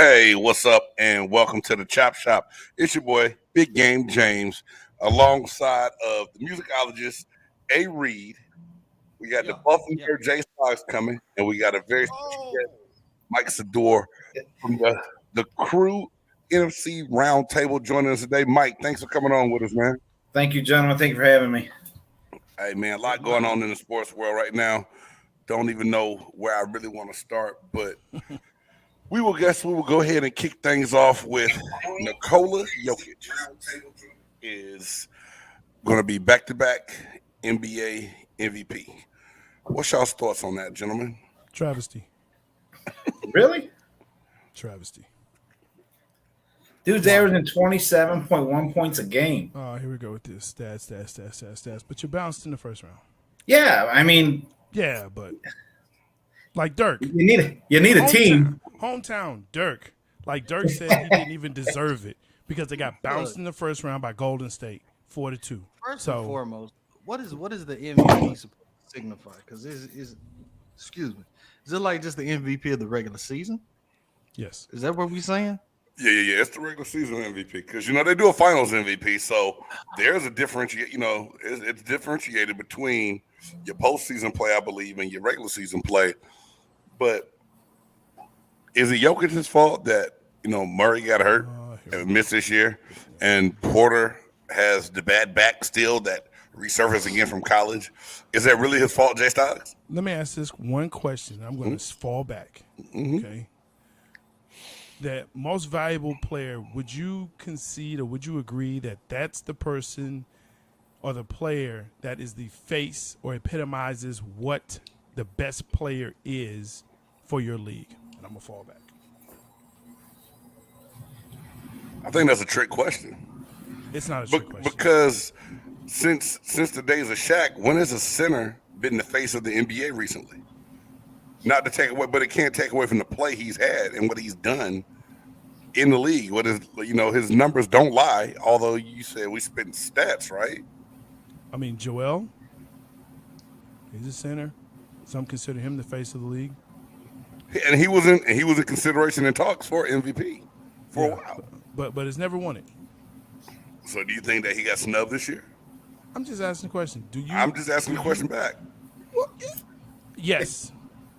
Hey, what's up? And welcome to the Chop Shop. It's your boy, Big Game James, alongside of the musicologist A. Reed. We got the Yeah, yeah. Buffalo J Stocks coming, and we got a very special guest, Oh, Mike Sador from the Crew NFC Roundtable joining us today. Mike, thanks for coming on with us, man. Thank you, gentlemen. Thank you for having me. Hey, man, a yes, lot going Mike. on in the sports world right now. Don't even know where I really want to start, but we will go ahead and kick things off with Nikola Jokic is going to be back to back NBA MVP. What's y'all's thoughts on that, gentlemen? Travesty. Really? Travesty. Dude's Why? averaging 27.1 points a game. Oh, here we go with this. Stats. But you bounced in the first round. Yeah, I mean, Yeah, but like Dirk. you need a team. Hometown, Dirk. Like Dirk said he didn't even deserve it because they got bounced in the first round by Golden State, 4-2. First So and foremost, what is the MVP supposed to signify? Because is excuse me, is it like just the MVP of the regular season? yes. Is that what we're saying? Yeah. It's the regular season MVP because they do a Finals MVP, so there's a differentiate. It's differentiated between your postseason play, I believe, and your regular season play. But is it Jokic's fault that Murray got hurt Here and we missed this year, and Porter has the bad back still that resurfaced again from college? Is that really his fault, Jay Stocks? Let me ask this one question. I'm going to fall back. Okay. That most valuable player, would you concede or would you agree that that's the person or the player that is the face or epitomizes what the best player is for your league? And I'm going to fall back. I think that's a trick question. It's not a trick question. Because since the days of Shaq, when has a center been the face of the NBA recently? Not to take away, but it can't take away from the play he's had and what he's done in the league. What is his numbers don't lie. Although you said we spitting stats, right? I mean, Joel, he's a center. Some consider him the face of the league. And he was in consideration in talks for MVP for a while. But it's never won it. So do you think that he got snubbed this year? I'm just asking the question. I'm just asking the question back. Yes.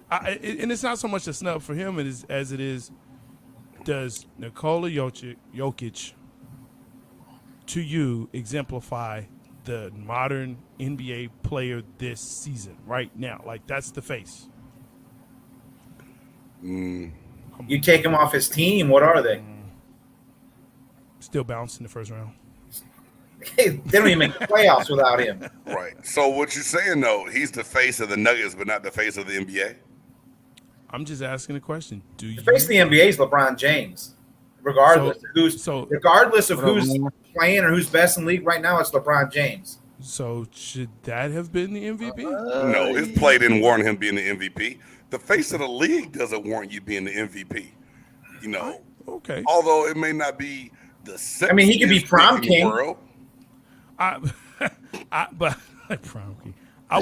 And it's not so much a snub for him as it is, does Nikola Jokic to you exemplify the modern NBA player this season right now? Like, that's the face. You take him off his team. What are they? Still bounced in the first round. They don't even make the playoffs without him. Right. So what you're saying though, he's the face of the Nuggets, but not the face of the NBA. I'm just asking a question. Do you The face of the NBA is LeBron James. Regardless of who's playing or who's best in the league right now, it's LeBron James. So should that have been the MVP? No, his play didn't warrant him being the MVP. The face of the league doesn't warrant you being the MVP. Okay. Although it may not be the I mean, he could be sexiest prom pick in the king. world. But like prom king. I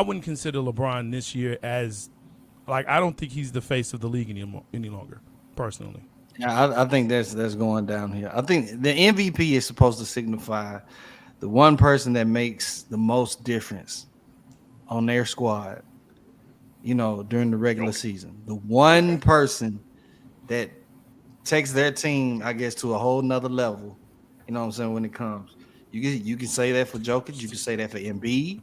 wouldn't consider LeBron this year as I don't think he's the face of the league any longer, personally. Yeah, I think that's going down here. I think the MVP is supposed to signify the one person that makes the most difference on their squad, during the regular season. The one person that takes their team, I guess, to a whole nother level. You know what I'm saying? When it comes, you can say that for Jokic, you can say that for Embiid,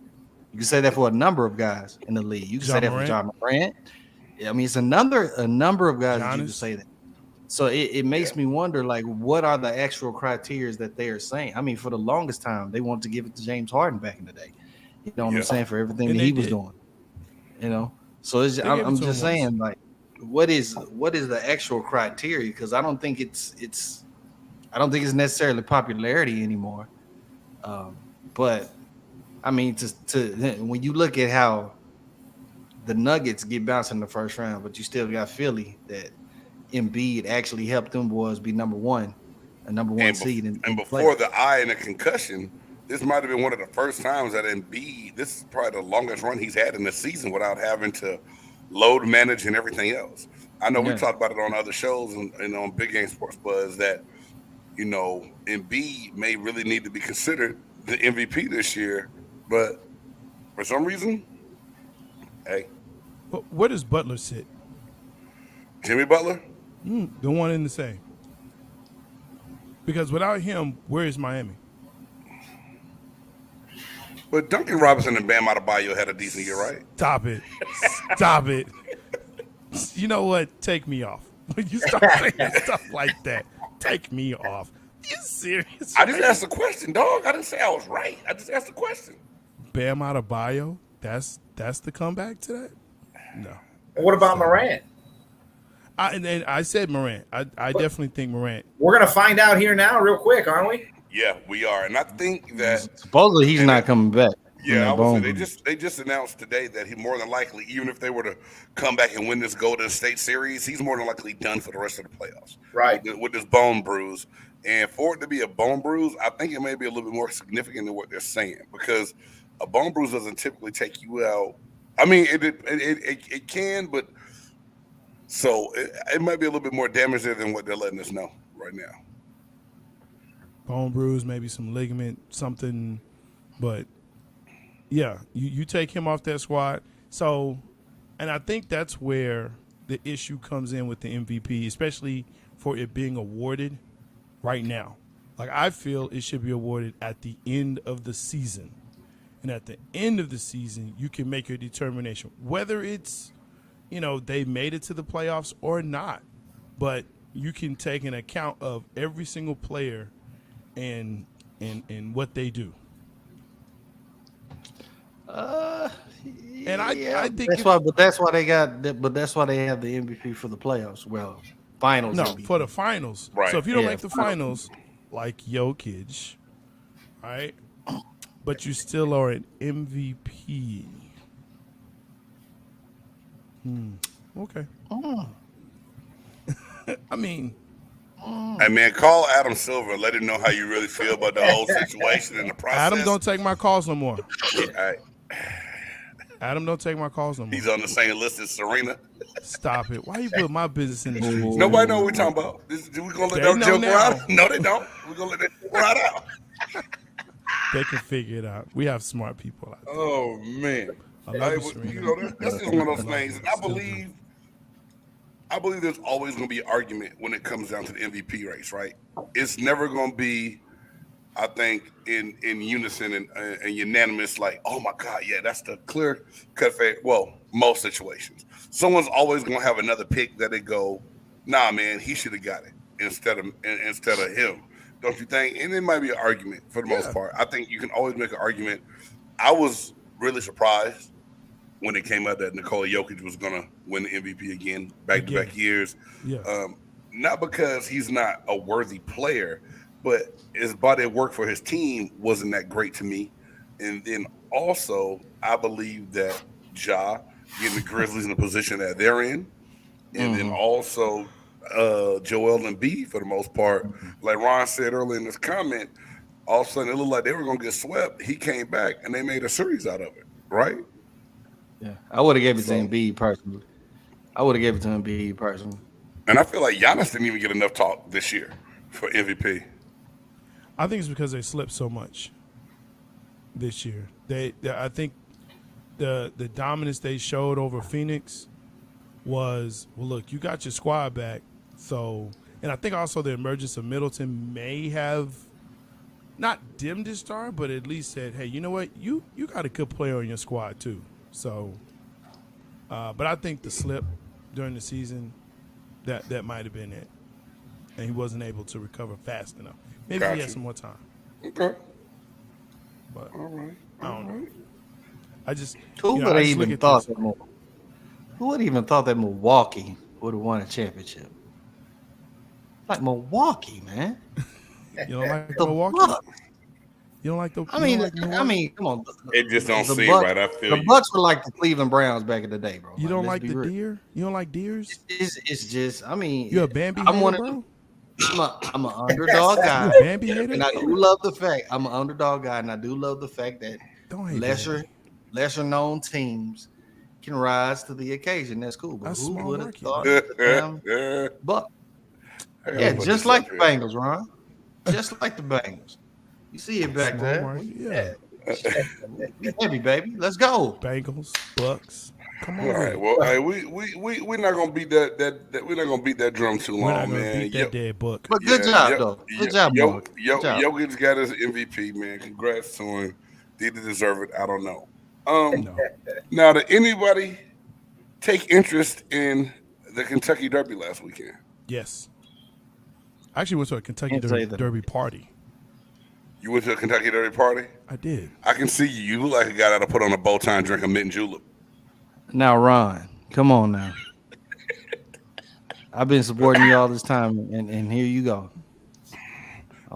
you can say that for a number of guys in the league. You can say that for John Morant. I mean, it's a number of guys that you can say that. So it makes me wonder, what are the actual criteria that they are saying? I mean, for the longest time, they wanted to give it to James Harden back in the day. You know what I'm saying? For everything that he was doing. So I'm just saying, what is the actual criteria? Because I don't think it's necessarily popularity anymore. But I mean, when you look at how the Nuggets get bounced in the first round, but you still got Philly that Embiid actually helped them boys be number one seed. And before the eye and the concussion, this might have been one of the first times that Embiid, this is probably the longest run he's had in the season without having to load manage and everything else. I know we Yeah. talked about it on other shows and on Big Game Sports Buzz that, Embiid may really need to be considered the MVP this year, but for some reason, hey, Where does Butler sit? Jimmy Butler. The one in the same. Because without him, where is Miami? But Duncan Robinson and Bam Adebayo had a decent year, right? Stop it. Stop it. You know what? Take me off. When you start saying stuff like that, take me off. You serious? I just asked a question, dog. I didn't say I was right. I just asked a question. Bam Adebayo, that's the comeback to that? No. And what about Morant? And I said Morant. I definitely think Morant. We're gonna find out here now, real quick, aren't we? Yeah, we are, and I think that Supposedly he's not coming back. yeah, I Bone would say bruise. they just announced today that he more than likely, even if they were to come back and win this Golden State series, he's more than likely done for the rest of the playoffs. Right. With this bone bruise, and for it to be a bone bruise, I think it may be a little bit more significant than what they're saying because a bone bruise doesn't typically take you out. I mean, it can, but so it might be a little bit more damage there than what they're letting us know right now. Bone bruise, maybe some ligament, something. But, yeah, you take him off that squad. So, and I think that's where the issue comes in with the MVP, especially for it being awarded right now. Like, I feel it should be awarded at the end of the season. And at the end of the season, you can make your determination, whether it's, they made it to the playoffs or not. But you can take an account of every single player and what they do. And I think that's why they have the MVP for the playoffs. Well, finals. no MVP. for the finals. Right. So if you don't Yeah, like the finals, like Jokic, right? But you still are an MVP. Okay. I mean, Hey man, call Adam Silver and let him know how you really feel about the whole situation and the process. Adam don't take my calls no more. Hey, Adam don't take my calls no more. he's on the same list as Serena. Stop it. Why you put my business in the streets? Nobody know what we're talking about. We gonna let They that know joke now. ride? No, they don't. We're gonna let that joke ride out. They can figure it out. We have smart people out there. Oh man, I love you, Hey, Serena. that's just one of those things. And I believe there's always going to be an argument when it comes down to the MVP race, right? It's never going to be, I think, in unison and unanimous. Like, oh my God, yeah, that's the clear cut favorite. Well, most situations, someone's always going to have another pick that they go, nah, man, he should have got it instead of him. Don't you think? And it might be an argument for the most part. I think you can always make an argument. I was really surprised when it came out that Nikola Jokic was going to win the MVP again, back-to-back years. Yeah. Not because he's not a worthy player, but his body of work for his team wasn't that great to me. And then also, I believe that Ja getting the Grizzlies in the position that they're in, and then also Joel Embiid for the most part, like Ron said earlier in this comment, all of a sudden it looked like they were going to get swept. He came back, and they made a series out of it, right? Yeah, I would have gave it to Embiid personally. And I feel like Giannis didn't even get enough talk this year for MVP. I think it's because they slipped so much this year. I think the dominance they showed over Phoenix was, well, look, you got your squad back. So, and I think also the emergence of Middleton may have not dimmed his star, but at least said, hey, you know what? You got a good player on your squad too. So, but I think the slip during the season, that might have been it. And he wasn't able to recover fast enough. Maybe he had some more time. Okay. But All right. I don't know. I just Who would have even thought that Milwaukee would have won a championship? Like Milwaukee, man. You don't like The Milwaukee? Bucks. You don't like the? I mean, come on. It just don't The seem Bucks- right. I feel The Bucks were like the Cleveland Browns back in the day, bro. You don't let's like be the real. deer? You don't like deers? It's just, I mean, You a Bambi I'm hater, one of bro? I'm an underdog guy, You a Bambi hater? and I do love the fact I'm an underdog guy, and I do love the fact that Don't hate lesser known teams can rise to the occasion. That's cool. But That's who small would have market, thought man. the damn Buck? I gotta Yeah, put just this like up the here. Bengals, Ron. Just like the Bengals. You see it back Small there. market, yeah. We heavy, baby. Let's go. Bengals, Bucks. Come on, All with right. it. Well, hey, we're not gonna beat that we're not gonna beat that drum too long, We're not gonna man. beat that dead book. But good job, though. Good job, Mark. Good job. Jokic got his MVP, man. Congrats to him. Did he deserve it? I don't know. No. Now, did anybody take interest in the Kentucky Derby last weekend? Yes. I actually went to a Kentucky Can't say that. Derby party. You went to a Kentucky Derby party? I did. I can see you. You look like a guy that'll put on a bow tie and drink a mint julep. Now, Ron, come on now. I've been supporting you all this time, and here you go.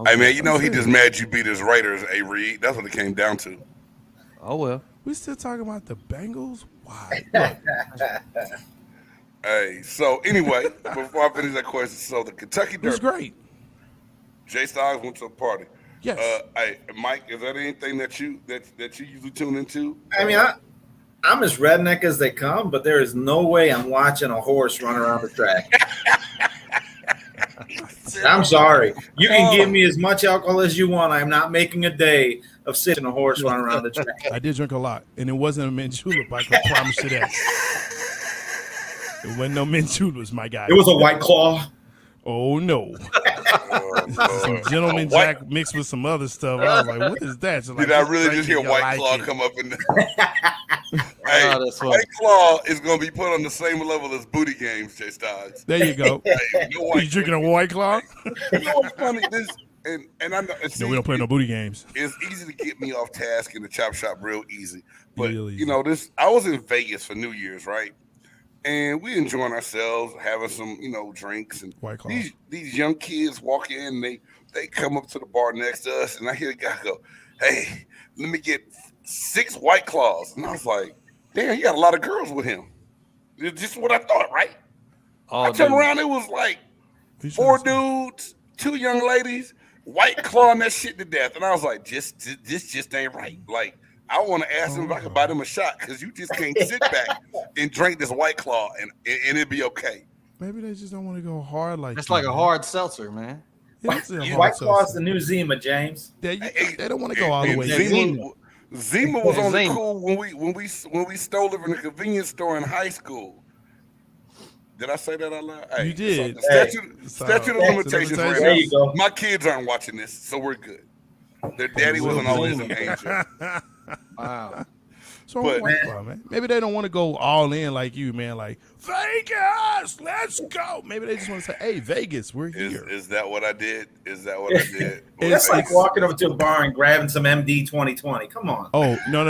Hey, man, you know he just mad you beat his Raiders, A. Reed. That's what it came down to. Oh, well. We still talking about the Bengals? Why? Look, Hey, so anyway, before I finish that question, so the Kentucky it was Derby, great. Jay Styles went to a party. Yes. Hey, Mike, is that anything that you usually tune into? I mean, I'm as redneck as they come, but there is no way I'm watching a horse run around the track. I'm sorry. You can give me as much alcohol as you want. I'm not making a day of sitting a horse run around the track. I did drink a lot, and it wasn't a mint julep. I can promise you that. It wasn't no mint juleps, my guy. It was a White Claw. Oh no, some Gentleman White- Jack mixed with some other stuff. I was like, what is that? So Did like, I really just hear you White like Claw it. come up in there? Hey, Oh, that's funny. White Claw is going to be put on the same level as Booty Games, Jay Styles. There you go. Hey, no You White drinking a White Claw? You know what's funny? This and I know No, we don't play no booty games. it's easy to get me off task in the chop shop real easy. But Real easy. you know, I was in Vegas for New Year's, right? And we enjoying ourselves, having some, drinks, and White Claw. these young kids walk in, and they come up to the bar next to us, and I hear the guy go, "Hey, let me get 6 White Claws." And I was like, "Damn, he got a lot of girls with him." It's just what I thought, right? I turned around, it was like He's 4 trying to- dudes, 2 young ladies, White clawing that shit to death. And I was like, this just ain't right. Like, I want to ask him if I could buy them a shot, because you just can't sit back and drink this White Claw and it'd be okay. Maybe they just don't want to go hard like It's you, like a man. hard seltzer, man. Yeah, it's a hard White Claw's seltzer. the new Zima, James. They don't want to go all the way. Zima was only Zima. cool when we stole it from the convenience store in high school. Did I say that out loud? Hey, You did. Statute of limitations. There Right There now. you go. My kids aren't watching this, so we're good. Their daddy wasn't always an angel. Wow. So But- White Claw, man. Maybe they don't want to go all in like you, man. Like Vegas, let's go. Maybe they just want to say, "Hey, Vegas, we're here." Is that what I did? Is that what I did? That's like walking over to a bar and grabbing some MD 2020. Come on. Oh no.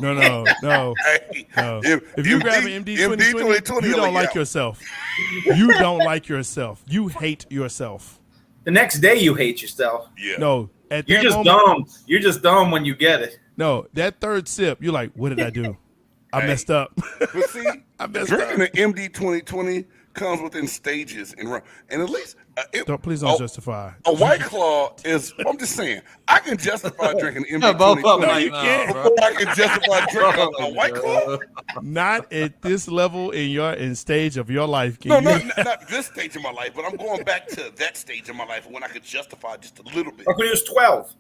Hey, No. If you grab an MD 2020, you don't like yourself. You don't like yourself. You hate yourself. The next day you hate yourself. Yeah. No, at You're that just moment, dumb. You're just dumb when you get it. no, that third sip, you're like, what did I do? I Hey. messed up. But see, I messed drinking up. an MD 2020 comes within stages and at least Please don't justify. a White Claw is. I'm just saying, I can justify drinking MD Yeah, both of 2020 them. you can't. bro. before I can justify drinking a White Claw. Not at this level in stage of your life. Can No, you? not this stage of my life, but I'm going back to that stage of my life when I could justify just a little bit. Like when he was 12.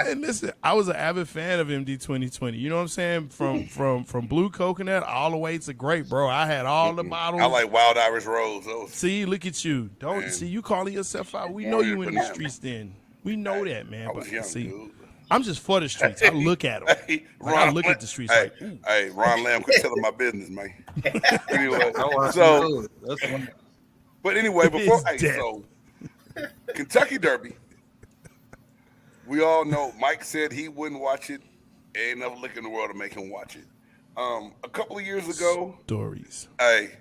And listen, I was an avid fan of MD 2020. You know what I'm saying? From blue coconut all the way to grape, bro. I had all the bottles. I like Wild Irish Rose. Those. See, look at you. Don't Man. see you calling yourself out. We know you in the streets then. We know that, man. I But was young, see, dude. I'm just for the streets. I look at them. Hey, I look at the streets hey, like, ooh. hey, Ron Lamb quit telling my business, man. Anyway, Oh, so, that's one. but anyway, before It's dead. so Kentucky Derby, we all know Mike said he wouldn't watch it. Ain't enough liquor in the world to make him watch it. A couple of years ago, Stories. hey,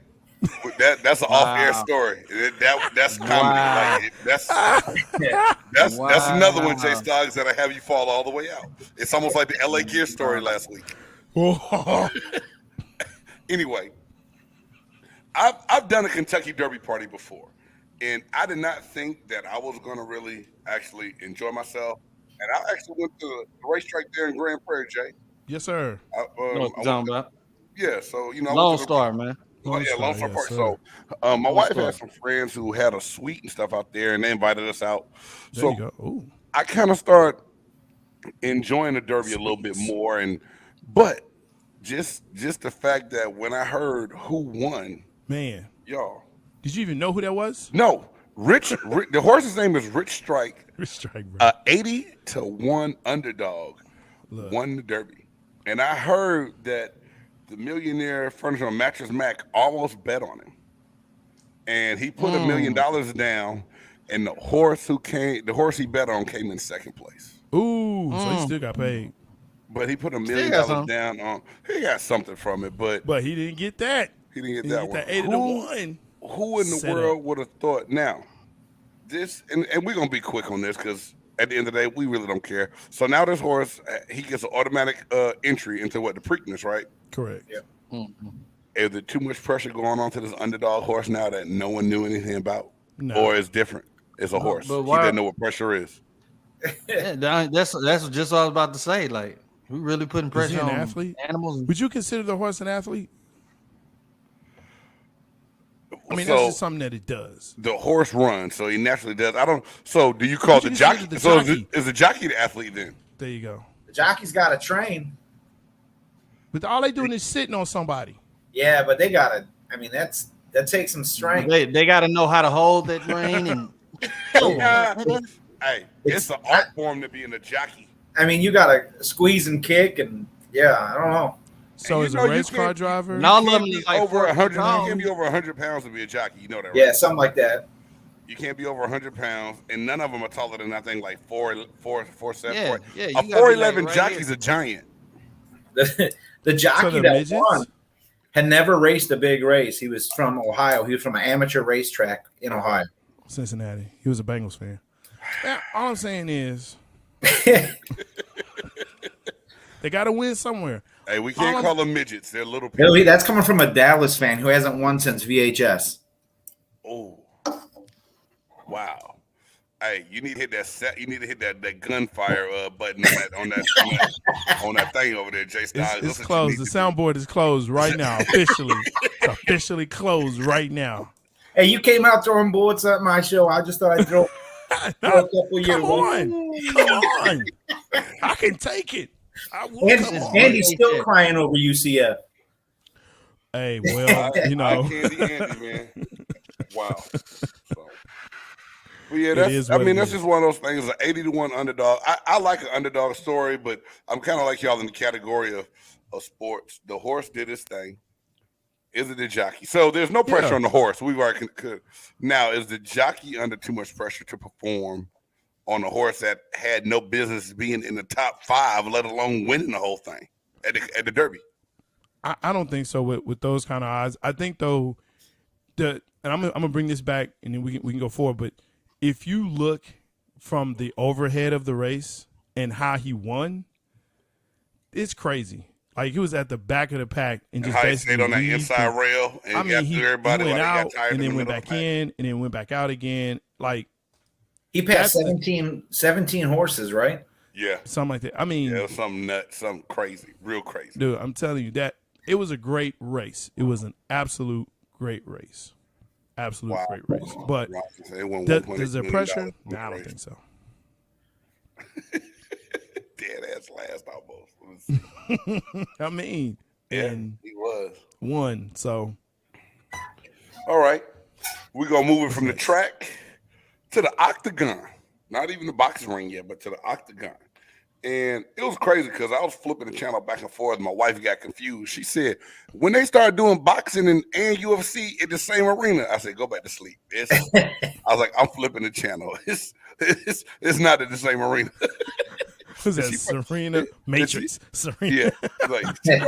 that's an off-air Wow. story. That's comedy. Wow. Like, that's another one, Jay Wow. Stoggs, that'll have you fall all the way out. It's almost like the LA Gear story last week. Oh, Anyway, I've done a Kentucky Derby party before, and I did not think that I was going to really actually enjoy myself. And I actually went to the racetrack there in Grand Prairie, Jay. Yes, sir. You know what you're talking about? Yeah, so I Lone went to Star, man. Lone Star Park. Yes, So my wife had some friends who had a suite and stuff out there, and they invited us out. There So you go. Ooh. I kind of start enjoying the Derby a little bit more, but just the fact that when I heard who won, Man, y'all. did you even know who that was? No, Rich the horse's name is Rich Strike. Rich Strike, bro. 80-1 underdog won the Derby. And I heard that the millionaire furniture mattress Mac almost bet on him. And he put $1 million down, and the horse he bet on came in second place. Ooh, so he still got paid. But he put $1 million down on. He got something from it, but he didn't get that. He didn't get that one. That 80-1. Who in the world would have thought? Now, this and we're gonna be quick on this because at the end of the day, we really don't care. So now this horse, he gets an automatic entry into the Preakness, right? Correct. Yeah. Mm-hmm. Is there too much pressure going on to this underdog horse now that no one knew anything about, No. or it's different? It's a horse. He doesn't know what pressure is. Yeah, that's just what I was about to say. Like, we really putting pressure on athlete? Animals. Would you consider the horse an athlete? I mean, So, that's just something that it does. The horse runs, so he naturally does. So do you call the jockey? Is the jockey the athlete then? There you go. The jockey's got to train. But all they doing is sitting on somebody. Yeah, but they got to. I mean, that takes some strength. They got to know how to hold that rein and. Hey, it's an art form to being a jockey. I mean, you got to squeeze and kick, and I don't know. So as a race car driver, all of them is like over 100. You pounds. can't be over 100 pounds to be a jockey. You know that, right? Yeah, something like that. You can't be over 100 pounds, and none of them are taller than I think like 4'7". Yeah, a 4'11" jockey's a giant. The jockey that won had never raced a big race. He was from Ohio. He was from an amateur racetrack in Ohio. Cincinnati. He was a Bengals fan. Man, all I'm saying is they got to win somewhere. Hey, we can't call them midgets. They're little people. Really, that's coming from a Dallas fan who hasn't won since VHS. Oh, wow. Hey, you need to hit that set. You need to hit that gunfire button on that thing over there, Jay Styles. It's closed. The soundboard is closed right now. Officially, it's officially closed right now. Hey, you came out throwing bullets at my show. I just thought I'd throw a couple Come on. I can take it. Andy's still crying over UCF. Hey, well, Candy Andy, man. Wow. So. But yeah, that's just one of those things. An 80-1 underdog. I like an underdog story, but I'm kind of like y'all in the category of sports. The horse did his thing. Is it the jockey? So there's no pressure on the horse. We've already now, is the jockey under too much pressure to perform on a horse that had no business being in the top 5, let alone winning the whole thing at the Derby? I don't think so with those kind of odds. I think though and I'm gonna bring this back and then we can go forward. But if you look from the overhead of the race and how he won, it's crazy. Like he was at the back of the pack and just basically stayed on that inside rail. And he went out and then went back in and then went back out again. Like he passed 17 horses, right? Yeah, something like that. I mean, it was something nuts, something crazy, real crazy. Dude, I'm telling you that it was a great race. It was an absolute great race. Absolute great race. But does there pressure? No, I don't think so. Dead ass last almost. I mean, and he was one. So, all right, we're gonna move it from the track to the octagon. Not even the boxing ring yet, but to the octagon. And it was crazy because I was flipping the channel back and forth. My wife got confused. She said, when they started doing boxing and UFC in the same arena, I said, go back to sleep. I was like, I'm flipping the channel. It's not in the same arena. Was that Serena? Matrix? Serena? Yeah. Like, she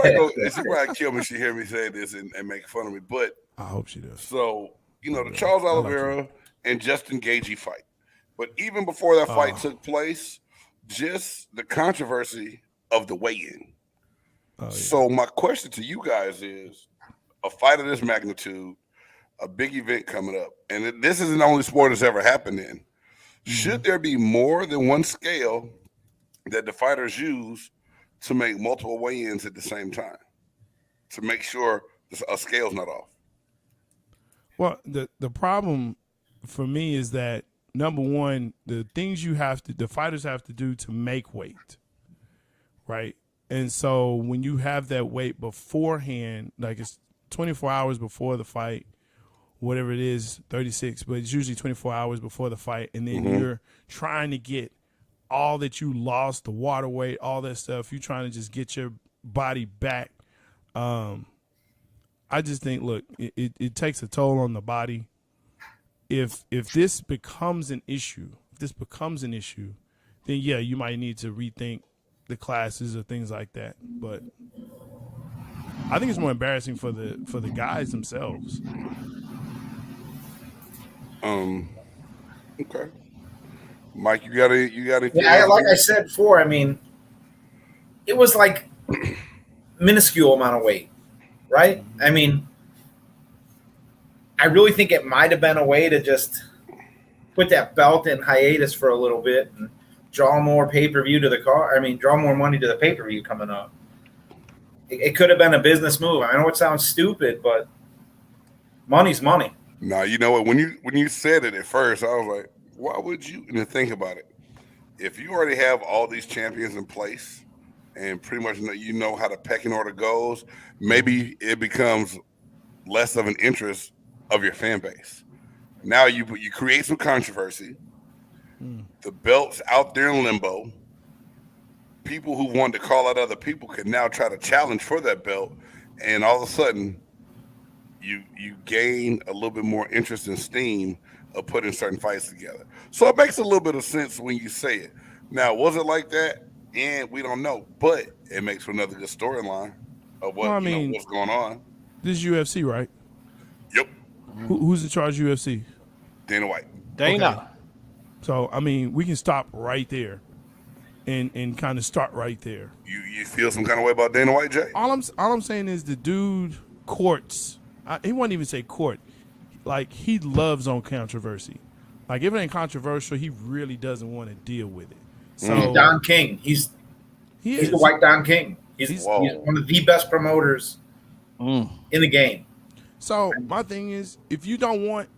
probably kill me if she hear me say this and make fun of me. But I hope she does. So, the Charles Oliveira and Justin Gaethje fight. But even before that fight took place, just the controversy of the weigh-in. So my question to you guys is, a fight of this magnitude, a big event coming up, and this isn't the only sport that's ever happened in. Should there be more than one scale that the fighters use to make multiple weigh-ins at the same time to make sure a scale's not off. Well, the problem for me is that, number one, the things the fighters have to do to make weight, right? And so when you have that weight beforehand, like it's 24 hours before the fight, whatever it is, 36, but it's usually 24 hours before the fight, and then you're trying to get all that you lost, the water weight, all that stuff. You're trying to just get your body back. I just think, look, it takes a toll on the body. If this becomes an issue, then yeah, you might need to rethink the classes or things like that. But I think it's more embarrassing for the guys themselves. Okay. Mike, you got it. Yeah, like I said before, I mean, it was like minuscule amount of weight, right? I mean, I really think it might have been a way to just put that belt in hiatus for a little bit and draw more pay-per-view to the car. I mean, draw more money to the pay-per-view coming up. It could have been a business move. I know it sounds stupid, but money's money. No, you know what? When you said it at first, I was like, why would you? And think about it. If you already have all these champions in place and pretty much you know how the pecking order goes, maybe it becomes less of an interest of your fan base. Now you create some controversy. The belt's out there in limbo. People who want to call out other people can now try to challenge for that belt, and all of a sudden you gain a little bit more interest and steam of putting certain fights together. So it makes a little bit of sense when you say it. Now, was it like that? And we don't know, but it makes for another good storyline of what what's going on. This is UFC, right? Yep. Who's in charge of UFC? Dana White. Dana. Okay. So I mean, we can stop right there, and kind of start right there. You feel some kind of way about Dana White, Jay? All I'm saying is the dude courts. He won't even say court. Like, he loves on controversy. Like, if it ain't controversial, he really doesn't want to deal with it. So Don King, he's the white Don King. He's one of the best promoters in the game. So my thing is, if you want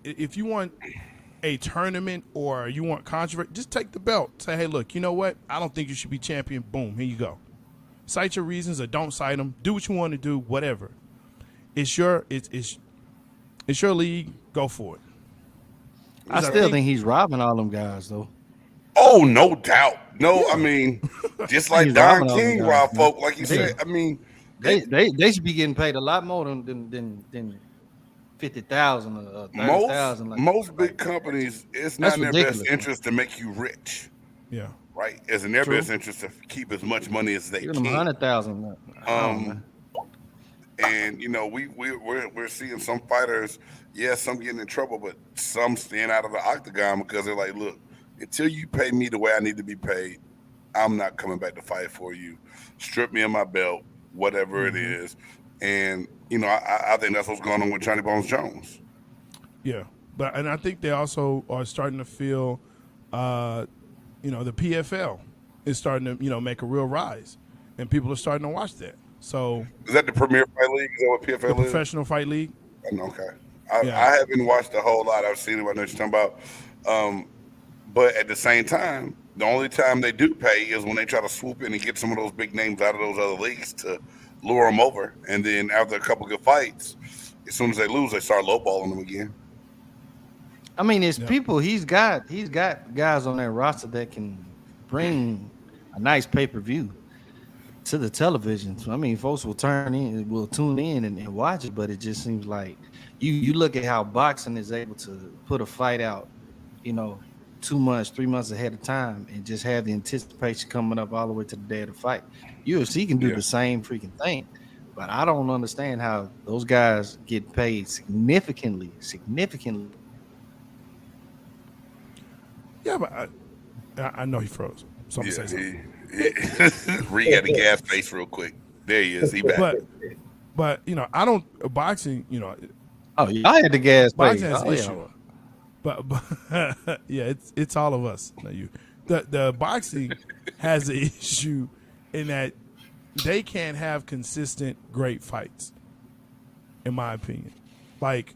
a tournament or you want controversy, just take the belt. Say, hey, look, you know what? I don't think you should be champion. Boom, here you go. Cite your reasons or don't cite them. Do what you want to do. Whatever. It's your league. Go for it. I still think he's robbing all them guys, though. Oh, no doubt. No, I mean, just like He's Don robbing King all them rob guys, folk, like you said. I mean, they should be getting paid a lot more than 50,000 or 30,000. Most big companies, it's not in their best interest to make you rich. Yeah. Right. It's in their best interest to keep as much money as they Give can. them 100,000. And you know, we're seeing some fighters, some getting in trouble, but some staying out of the octagon because they're like, look, until you pay me the way I need to be paid, I'm not coming back to fight for you. Strip me of my belt, whatever it is. And you know, I think that's what's going on with Johnny Bones Jones. Yeah, and I think they also are starting to feel, the PFL is starting to make a real rise, and people are starting to watch that. So is that the Premier Fight League? Is that what PFL is? Professional Fight League. Okay. I haven't watched a whole lot. I've seen it. I know what you're talking about. But at the same time, the only time they do pay is when they try to swoop in and get some of those big names out of those other leagues to lure them over. And then after a couple good fights, as soon as they lose, they start lowballing them again. I mean, it's people. He's got guys on that roster that can bring a nice pay-per-view to the television. So, I mean, folks will tune in and watch it, but it just seems like you look at how boxing is able to put a fight out, 2 months, 3 months ahead of time, and just have the anticipation coming up all the way to the day of the fight. UFC can do the same freaking thing, but I don't understand how those guys get paid significantly. Yeah, but I know he froze. So I'm gonna say something. Reed had the gas face real quick. There he is. He back. But I don't boxing. Oh, I had the gas face. Boxing has issue. But yeah, it's all of us. Not you. The boxing has an issue in that they can't have consistent great fights, in my opinion. Like,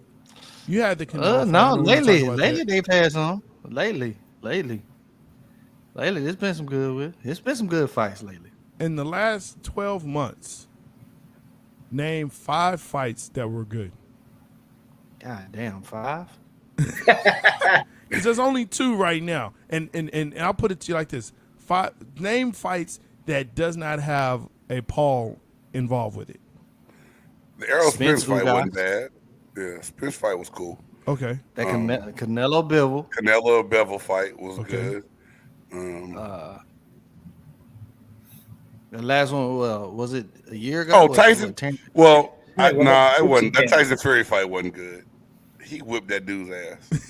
you had the Canelo fight, No, I know we're gonna talk lately, about lately that. they've had some. Lately, there's been some good. It's been some good fights lately. In the last 12 months, name 5 fights that were good. God damn, 5. Because there's only 2 right now, and I'll put it to you like this: name fights that does not have a Paul involved with it. The Errol Spence Spence fight wasn't Ugas. bad. Yeah, Spence fight was cool. Okay, That Canelo Bivol. Canelo Bevel fight was Okay. good. The last one, was it a year ago? Oh, Was Tyson. it 10? Well, Yeah, well, nah, it what's wasn't. he That getting? Tyson Fury fight wasn't good. He whipped that dude's ass.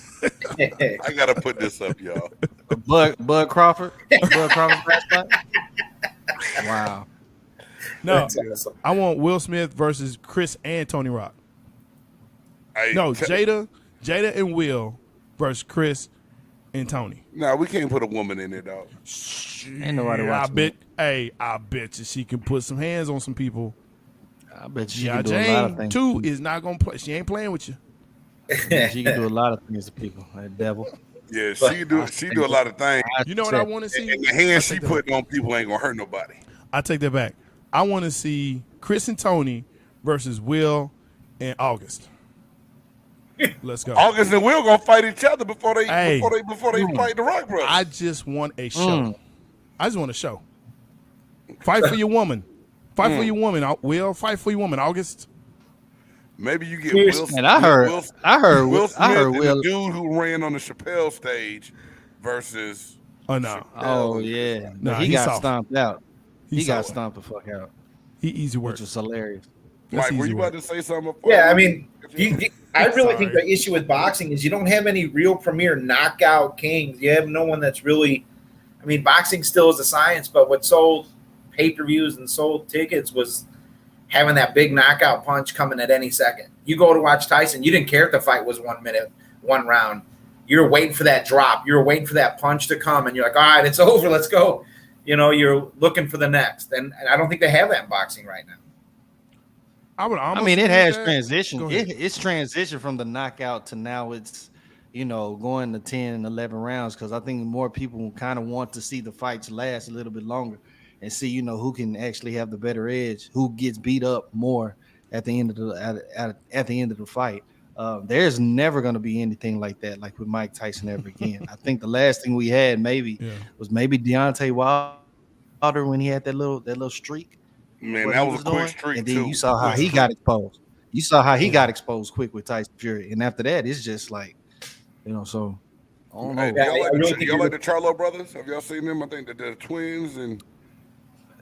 I gotta put this up, y'all. Bud Crawford. Bud Crawford last fight? Wow. no, That's awesome. I want Will Smith versus Chris and Tony Rock. No, Jada and Will versus Chris and Tony. Nah, we can't put a woman in there, dog. Ain't nobody I watching bet. Hey, I bet you she can put some hands on some people. I bet you she Yeah, can do a lot of Jane things. too is not gonna play. She ain't playing with you. She can do a lot of things to people. That devil. Yeah, she do a lot of things. You know what I want to see? And the hands she putting on people ain't gonna hurt nobody. I take that back. I want to see Chris and Tony versus Will and August. Let's go. August and Will gonna fight each other before they Hey. before they fight the Rock Brothers. I just want a show. I just want a show. Fight for your woman. Fight for your woman. Will, fight for your woman. August. Maybe you get Here's- Will. And I heard Will Smith and and the dude who ran on the Chappelle stage versus. Oh no. Oh yeah. Nah, But he he's got soft. stomped out. He He's got soft. stomped the fuck out, He easy work. which was hilarious. That's Mike, were easy you work. about to say something? Before Yeah, I mean, I really Sorry. think the issue with boxing is you don't have any real premier knockout kings. You have no one that's really. I mean, boxing still is a science, but what sold pay-per-views and sold tickets was having that big knockout punch coming at any second. You go to watch Tyson, you didn't care if the fight was 1 minute, 1 round. You're waiting for that drop. You're waiting for that punch to come, and you're like, all right, it's over. Let's go. You know, you're looking for the next. And I don't think they have that in boxing right now. I mean, it has transitioned. Go ahead. It's transitioned from the knockout to now it's, going to 10 and 11 rounds because I think more people kind of want to see the fights last a little bit longer and see, who can actually have the better edge, who gets beat up more at the end of the at the end of the fight. There's never going to be anything like that, like with Mike Tyson ever again. I think the last thing we had was Deontay Wilder when he had that little streak. Man, what that he was a quick doing, streak and then too. you saw how he got exposed. You saw how he got exposed quick with Tyson Fury, and after that, it's just like, so I don't know. Hey, do Yeah, y'all I like, really the, think y'all you're- like the Charlo brothers? Have y'all seen them? I think that they're twins and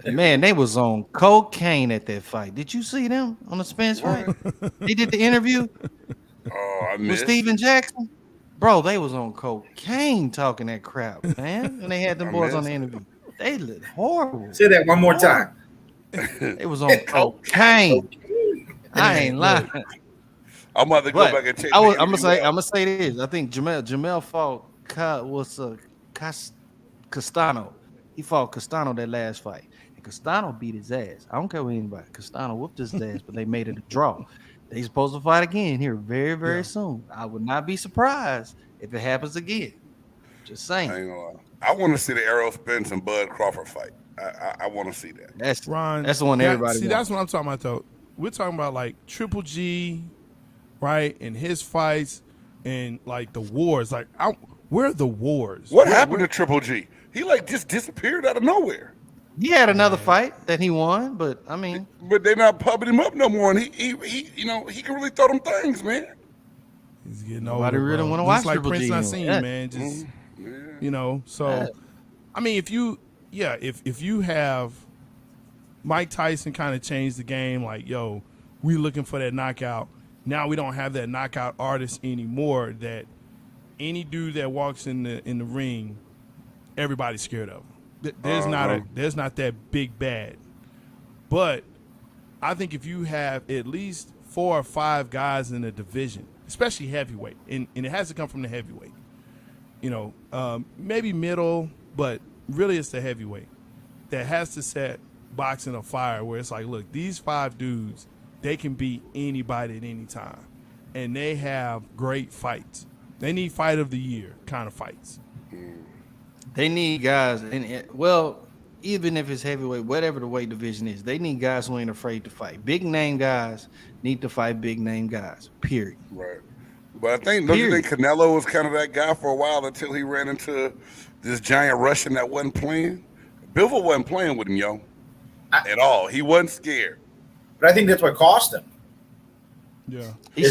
Man, they was on cocaine at that fight. Did you see them on the Spence fight? They did the interview I with missed. Steven Jackson. Bro, they was on cocaine talking that crap, man. And they had them I boys on missed. the interview. They looked horrible. Say that one more time. It was on cocaine. I ain't lying. I'm about to go But back and check. I'm the gonna interview out. say this. I think Jamel fought Castano. He fought Castano that last fight. And Castano beat his ass. I don't care what anybody. Castano whooped his ass, but they made it a draw. They supposed to fight again here very, very soon. I would not be surprised if it happens again. Just saying. I ain't gonna lie. I want to see the Errol Spence and Bud Crawford fight. I want to see that. That's Ron, that's the one everybody See, wants. that's what I'm talking about, though. We're talking about like Triple G, right, and his fights, and like the wars. Like, where are the wars? What happened to Triple G? He like just disappeared out of nowhere. He had another fight that he won, but I mean, But they're not pumping him up no more. And he he can really throw them things, man. He's getting Nobody older, really bro. wanna Just watch like Triple Prince G Nassim, anymore. man. Just Yeah. So Yeah. I mean, if you have Mike Tyson kind of changed the game, like, yo, we looking for that knockout. Now we don't have that knockout artist anymore. That any dude that walks in the ring, everybody's scared of. There's not that big bad. But I think if you have at least 4 or 5 guys in a division, especially heavyweight, and it has to come from the heavyweight. Maybe middle, but really it's the heavyweight. that has to set boxing afire where it's like, look, these 5 dudes, they can beat anybody at any time. And they have great fights. They need fight of the year kind of fights. They need guys, and well, even if it's heavyweight, whatever the weight division is, they need guys who ain't afraid to fight. Big name guys need to fight big name guys. Period. Right. But I think don't you think Canelo was kind of that guy for a while until he ran into this giant Russian that wasn't playing? Bivol wasn't playing with him, yo, at all. He wasn't scared. But I think that's what cost him. Yeah. He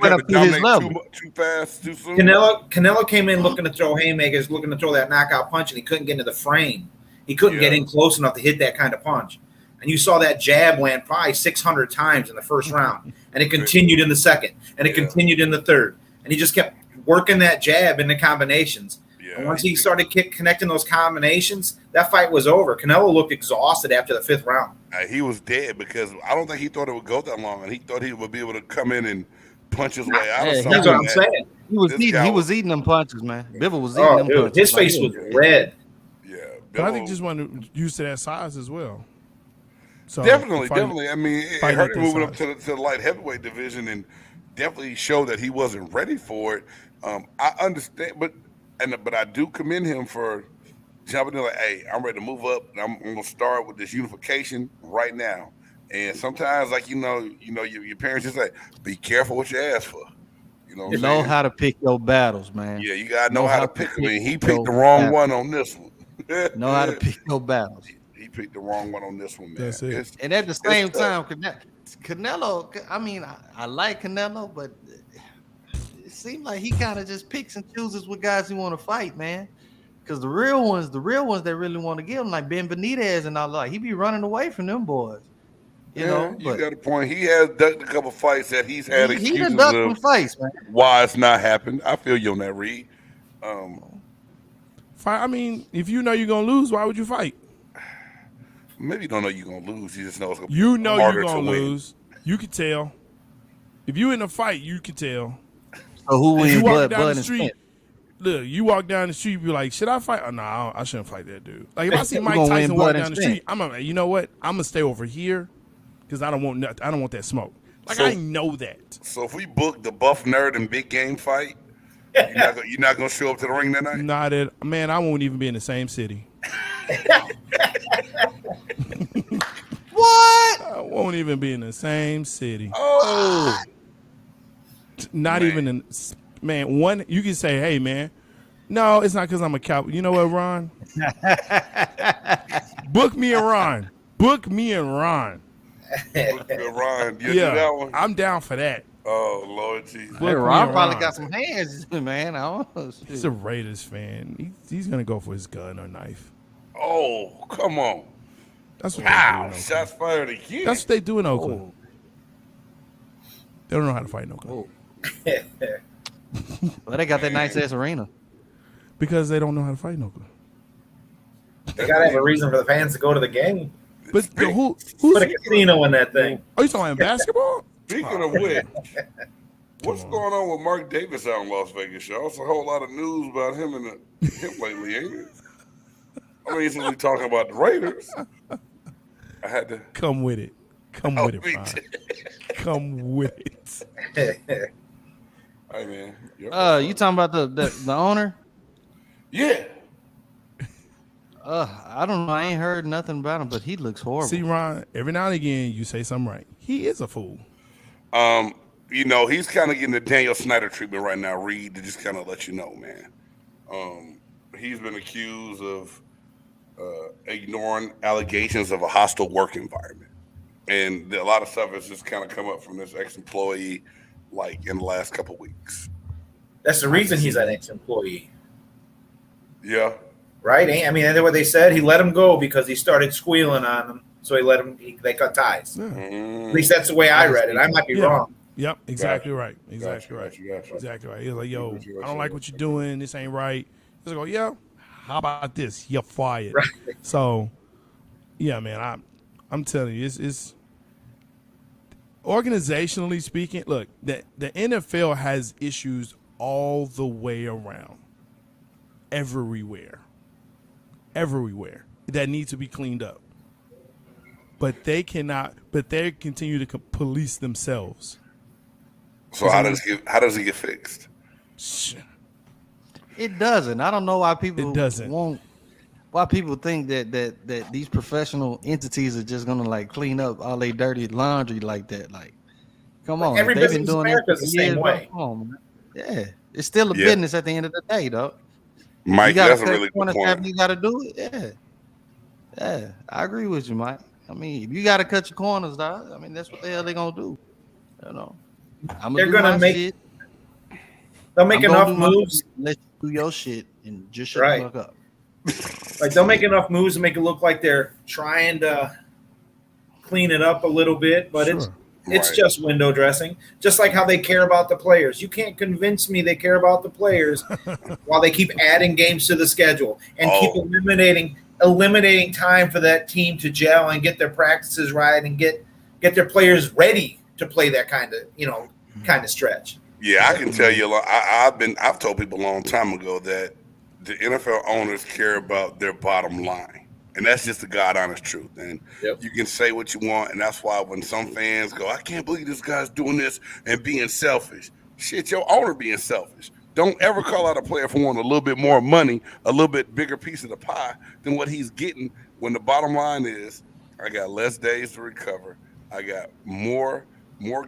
went up to his level. Too fast, too soon. Canelo came in looking to throw haymakers, looking to throw that knockout punch, and he couldn't get into the frame. He couldn't get in close enough to hit that kind of punch. And you saw that jab land probably 600 times in the first round. And it continued in the second. And it continued in the third. And he just kept working that jab in the combinations. Yeah, and once he started connecting those combinations, that fight was over. Canelo looked exhausted after the 5th round. He was dead because I don't think he thought it would go that long. And he thought he would be able to come in and punch his way out of something. That's what I'm saying. He was eating them punches, man. Bivol was eating them punches. His face was red. Yeah. But I think just want to use to that size as well. So definitely. I mean, it hurt him moving up to the light heavyweight division and definitely showed that he wasn't ready for it. I understand, but I do commend him for jumping in like, hey, I'm ready to move up, and I'm going to start with this unification right now. And sometimes, like, your parents just say, be careful what you ask for. You know how to pick your battles, man. Yeah, you got to know how to pick them. And he picked the wrong one on this one. Know how to pick your battles. He picked the wrong one on this one, man. That's it. And at the same time, Canelo, I mean, I like Canelo, but it seems like he kind of just picks and chooses what guys he want to fight, man. Because the real ones that really want to get him, like Ben Benitez and all that, he be running away from them boys. You got a point. He has ducked a couple fights that he's had excuses he ducked some fights, man. Why it's not happened. I feel you on that, Reed. I mean, if you know you're gonna lose, why would you fight? Maybe you don't know you're gonna lose. You just know it's gonna be you're gonna to lose. You can tell. If you in a fight, you can tell. So who wins? You walk down blood the street. Look, you walk down the street, you be like, should I fight? Oh, no, I shouldn't fight that dude. Like if I see Mike Tyson walk down the street, I'm like, you know what? I'm gonna stay over here because I don't want that smoke. Like I know that. So if we book the Buff Nerd and Big Game fight, you're not gonna show up to the ring that night? Man, I won't even be in the same city. What? I won't even be in the same city. Oh, not even in. Man, one you can say, hey man, no, it's not because I'm a cowboy. You know what, Ron? Book me and Ron. Book me and Ron. Ron, you do that one? I'm down for that. Oh Lord Jesus! Hey, Ron probably got some hands, man. He's a Raiders fan. He's gonna go for his gun or knife. Oh, come on! That's what they do in shots fired again. That's what they do in Oakland. Oh. They don't know how to fight in Oakland. Well, they got that nice ass arena because they don't know how to fight in Oakland. They gotta have a reason for the fans to go to the game. But who's put a casino in that thing? Are you talking basketball? Speaking of which, what's going on with Mark Davis out in Las Vegas, y'all? It's a whole lot of news about him lately, ain't it? I mean, since we talking about the Raiders, I had to come with it. Come with it, Ron. Come with it. Hey man, you talking about the owner? Yeah. I don't know. I ain't heard nothing about him, but he looks horrible. See, Ron, every now and again you say something right. He is a fool. He's kind of getting the Daniel Snyder treatment right now, Reed, to just kind of let you know, man. He's been accused of ignoring allegations of a hostile work environment. And a lot of stuff has just kind of come up from this ex-employee, like, in the last couple of weeks. That's the reason he's an ex-employee. Yeah. Right? I mean, that's what they said. He let him go because he started squealing on him. So they cut ties. Yeah. At least that's the way I read it. I might be wrong. Yep, exactly right. Exactly right. Exactly right. He's like, yo, I don't like what you're doing. This ain't right. He's like, yeah, how about this? You're fired. Right. So, yeah, man, I'm telling you, it's organizationally speaking, look, the NFL has issues all the way around. Everywhere. that need to be cleaned up. But they cannot. But they continue to police themselves. So how does it get fixed? It doesn't. I don't know why people It doesn't. why people think that these professional entities are just gonna like clean up all their dirty laundry like that. Like, come on, every they've business been in doing America it is the for same years, bro. way. Come on, man. Yeah, it's still a Yeah. business at the end of the day, though. Mike, You gotta that's a cut really good corners point. after you gotta do it. Yeah, I agree with you, Mike. I mean, if you gotta cut your corners, dog, I mean, that's what the hell they gonna do. You know, I'm They're do gonna my make- shit. They'll make I'm gonna enough do my moves. shit, let you do your shit and just shut Right. the fuck up. Like they'll make enough moves to make it look like they're trying to clean it up a little bit, but it's Right. just window dressing. Just like how they care about the players. You can't convince me they care about the players while they keep adding games to the schedule and keep Oh. eliminating time for that team to gel and get their practices right and get their players ready to play that kind of stretch. Yeah, I can tell you a lot. I've told people a long time ago that the NFL owners care about their bottom line, and that's just the God honest truth. And Yep. you can say what you want, and that's why when some fans go, "I can't believe this guy's doing this and being selfish," shit, your owner being selfish. Don't ever call out a player for wanting a little bit more money, a little bit bigger piece of the pie than what he's getting. When the bottom line is, I got less days to recover, I got more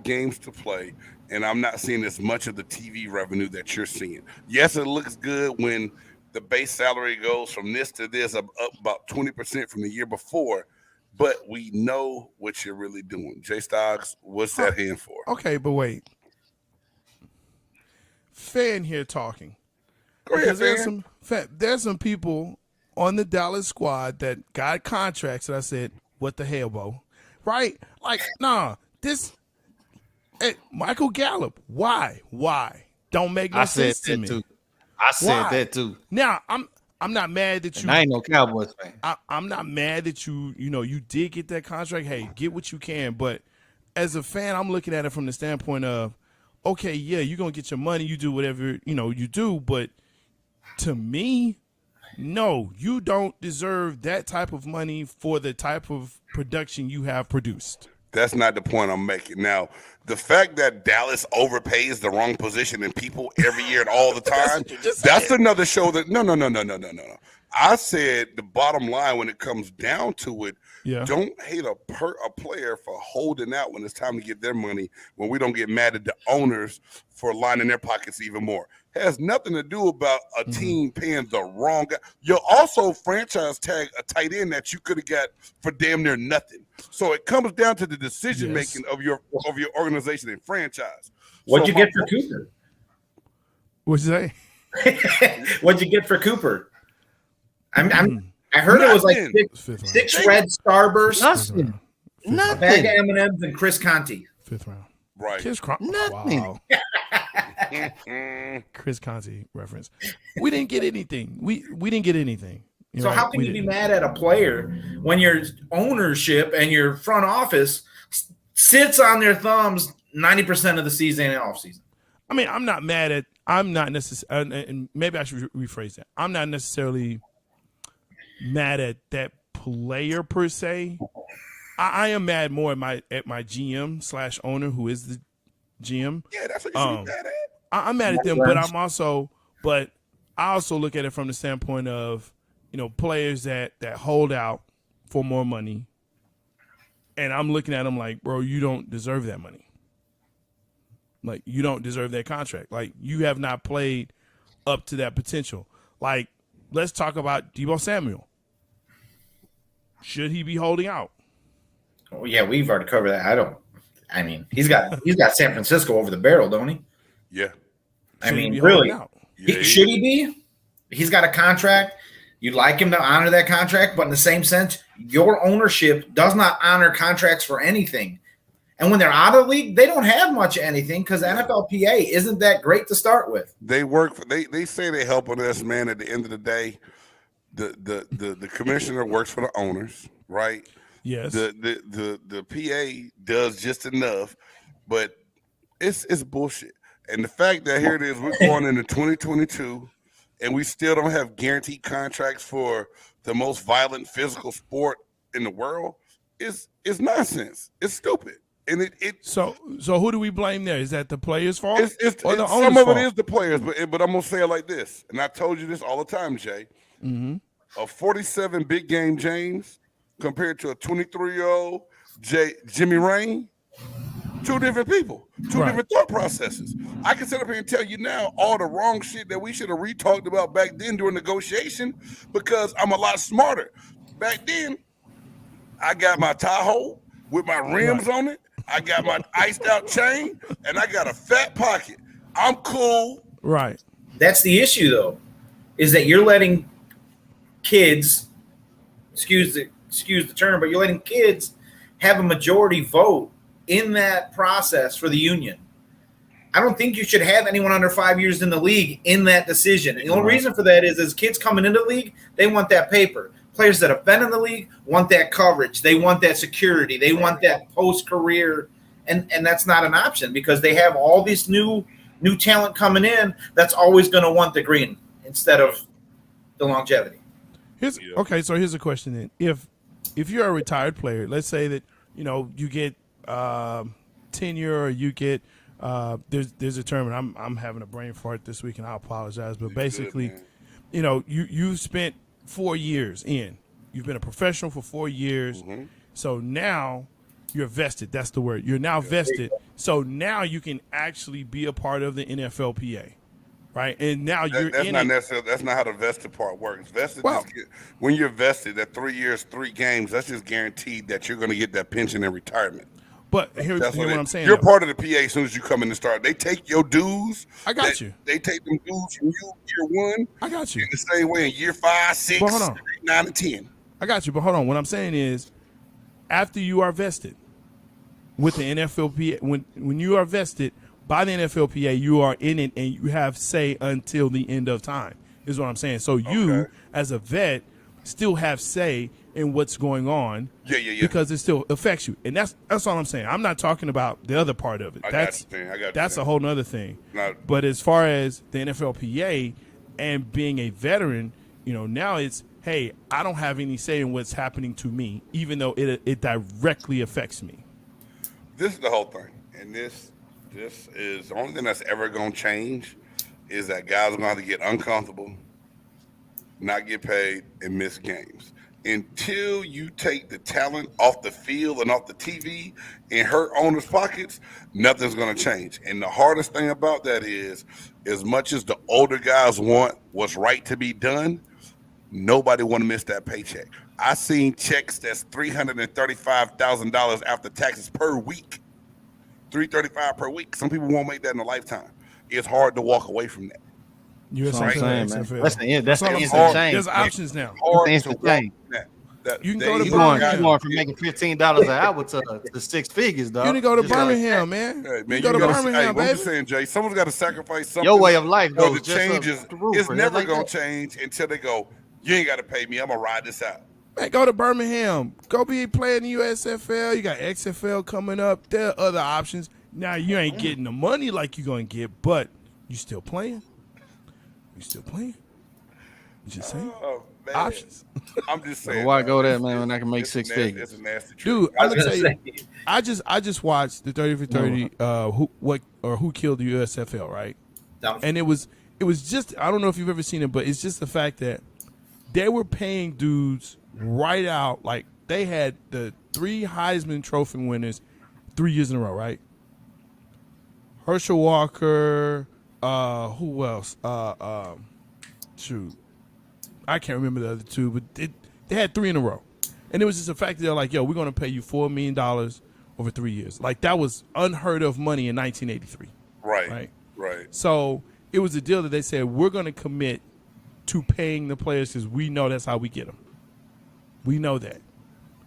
games to play, and I'm not seeing as much of the TV revenue that you're seeing. Yes, it looks good when the base salary goes from this to this, up about 20% from the year before, but we know what you're really doing. Jay Stoggs, what's that hand for? Okay, but wait. Fan here talking. Go ahead, Because fan. there's some people on the Dallas squad that got contracts that I said, what the hell, Bo? Right? Like, nah, hey, Michael Gallup, why? Don't make no I said sense to that me. too. I said Why? that too. Now, I'm not mad that And you I ain't no Cowboys fan. I'm not mad that you did get that contract. Hey, get what you can. But as a fan, I'm looking at it from the standpoint of, okay, yeah, you're going to get your money. You do whatever, you do. But to me, no, you don't deserve that type of money for the type of production you have produced. That's not the point I'm making. Now, the fact that Dallas overpays the wrong position and people every year and all the time, what you just that's said. another show that no. I said the bottom line when it comes down to it, Yeah. don't hate a player for holding out when it's time to get their money, when we don't get mad at the owners for lining their pockets even more. It has nothing to do about a team paying the wrong guy. You'll also franchise tag a tight end that you could have got for damn near nothing. So it comes down to the decision making of your organization and franchise. What'd So you get for Cooper? What'd you say? What'd you get for Cooper? I heard it was like Nothing. Fifth round. six red Starbursts, Nothing. a bag Nothing. of M&Ms, and Chris Conti. Fifth round. Right. Nothing. Wow. Chris Conti reference. We didn't get anything. We didn't get anything. So how can you be mad at a player when your ownership and your front office sits on their thumbs 90% of the season and off season? I mean, I'm not necessarily, and maybe I should rephrase that. I'm not necessarily mad at that player per se. I am mad more at my GM / owner, who is the GM. Yeah, that's what you should be mad at. I'm mad at them, but I also look at it from the standpoint of, players that hold out for more money. And I'm looking at them like, bro, you don't deserve that money. Like, you don't deserve that contract. Like, you have not played up to that potential. Like, let's talk about Deebo Samuel. Should he be holding out? Oh, yeah, we've already covered that. He's got San Francisco over the barrel, don't he? Yeah. Should he be really? holding out? Yeah, Should he be? He's got a contract. You'd like him to honor that contract, but in the same sense, your ownership does not honor contracts for anything. And when they're out of the league, they don't have much of anything because NFLPA isn't that great to start with. They say they helping us, man. At the end of the day, the commissioner works for the owners, right? Yes. The PA does just enough, but it's bullshit. And the fact that here it is, we're going into 2022, and we still don't have guaranteed contracts for the most violent physical sport in the world is nonsense. It's stupid. And So who do we blame there? Is that the players' fault or the some owner's of fault? it is the players, but I'm gonna say it like this, and I told you this all the time, Jay. Mm-hmm. A 47 big game James compared to a 23-year-old Jimmy Rain, two different people, two Right. different thought processes. I can sit up here and tell you now all the wrong shit that we should have re-talked about back then during negotiation because I'm a lot smarter. Back then, I got my Tahoe with my rims on it. I got my iced out chain, and I got a fat pocket. I'm cool. Right. That's the issue, though, is that you're letting kids, excuse the term, but you're letting kids have a majority vote in that process for the union. I don't think you should have anyone under 5 years in the league in that decision. And the only reason for that is kids coming into the league, they want that paper. Players that have been in the league want that coverage. They want that security. They want that post-career, and that's not an option because they have all this new talent coming in that's always going to want the green instead of the longevity. Okay, so here's a question then. If you're a retired player, let's say that you get tenure or you get there's a term, and I'm having a brain fart this week, and I apologize, but basically, you spent 4 years in. You've been a professional for 4 years. Mm-hmm. So now you're vested. That's the word. You're now vested. So now you can actually be a part of the NFLPA, right? And now you're That's in not it. necessarily. That's not how the vested part works. Vested, Well- when you're vested, that 3 years, 3 games, that's just guaranteed that you're going to get that pension in retirement. But hear That's what I'm saying. You're though. part of the PA as soon as you come in and start. They take your dues. I got you. They take them dues from you year 1. I got you. In the same way in year 5, 6, But hold on. 9, and 10. I got you, but hold on. What I'm saying is, after you are vested with the NFLPA, when you are vested by the NFLPA, you are in it and you have say until the end of time. Is what I'm saying. So you, Okay. as a vet, still have say in what's going on. Yeah. Because it still affects you, and that's all I'm saying. I'm not talking about the other part of it. I That's got you, man. I got you, that's a man. whole nother thing. Not- But as far as the NFLPA and being a veteran, now it's, hey, I don't have any say in what's happening to me, even though it directly affects me. This is the whole thing, and this is the only thing that's ever going to change is that guys are going to have to get uncomfortable, not get paid, and miss games. Until you take the talent off the field and off the TV and hurt owners' pockets, nothing's going to change. And the hardest thing about that is, as much as the older guys want what's right to be done, nobody want to miss that paycheck. I seen checks that's $335,000 after taxes per week. $335 per week. Some people won't make that in a lifetime. It's hard to walk away from that. That's what I'm saying, man. XFL. That's the That's all I'm instant saying. change. There's options now. Hard It's to instant walk change. from that. You can They- go to You Birmingham. going from making $15 an hour to 6 figures, dog. You need to go to Just like Birmingham, man. Hey, You man, go to gotta- Birmingham, hey, I'm baby. just saying, Jay, someone's got to sacrifice something. Your way of life So goes the just change up is, the roof, it's bro. never Like going that. to change until they go, you ain't got to pay me. I'm going to ride this out. Man, go to Birmingham. Go be playing the USFL. You got XFL coming up. There are other options. Now, you ain't getting the money like you're going to get, but you still playing. You still playing. You just saying. Oh, man. Options. I'm just saying. Why man, go there, it's- man, when I can make it's 6 nasty- figures? It's a nasty truth. Dude, I I'm was going to gonna tell you. say, I just watched the 30 for 30 who killed the USFL, right? And it was just, I don't know if you've ever seen it, but it's just the fact that they were paying dudes right out. Like, they had the 3 Heisman Trophy winners 3 years in a row, right? Herschel Walker, who else? Shoot, I can't remember the other 2, but they had 3 in a row. And it was just the fact that they're like, yo, we're going to pay you $4 million over 3 years. Like, that was unheard of money in 1983. Right. So it was a deal that they said, we're going to commit to paying the players because we know that's how we get them. We know that.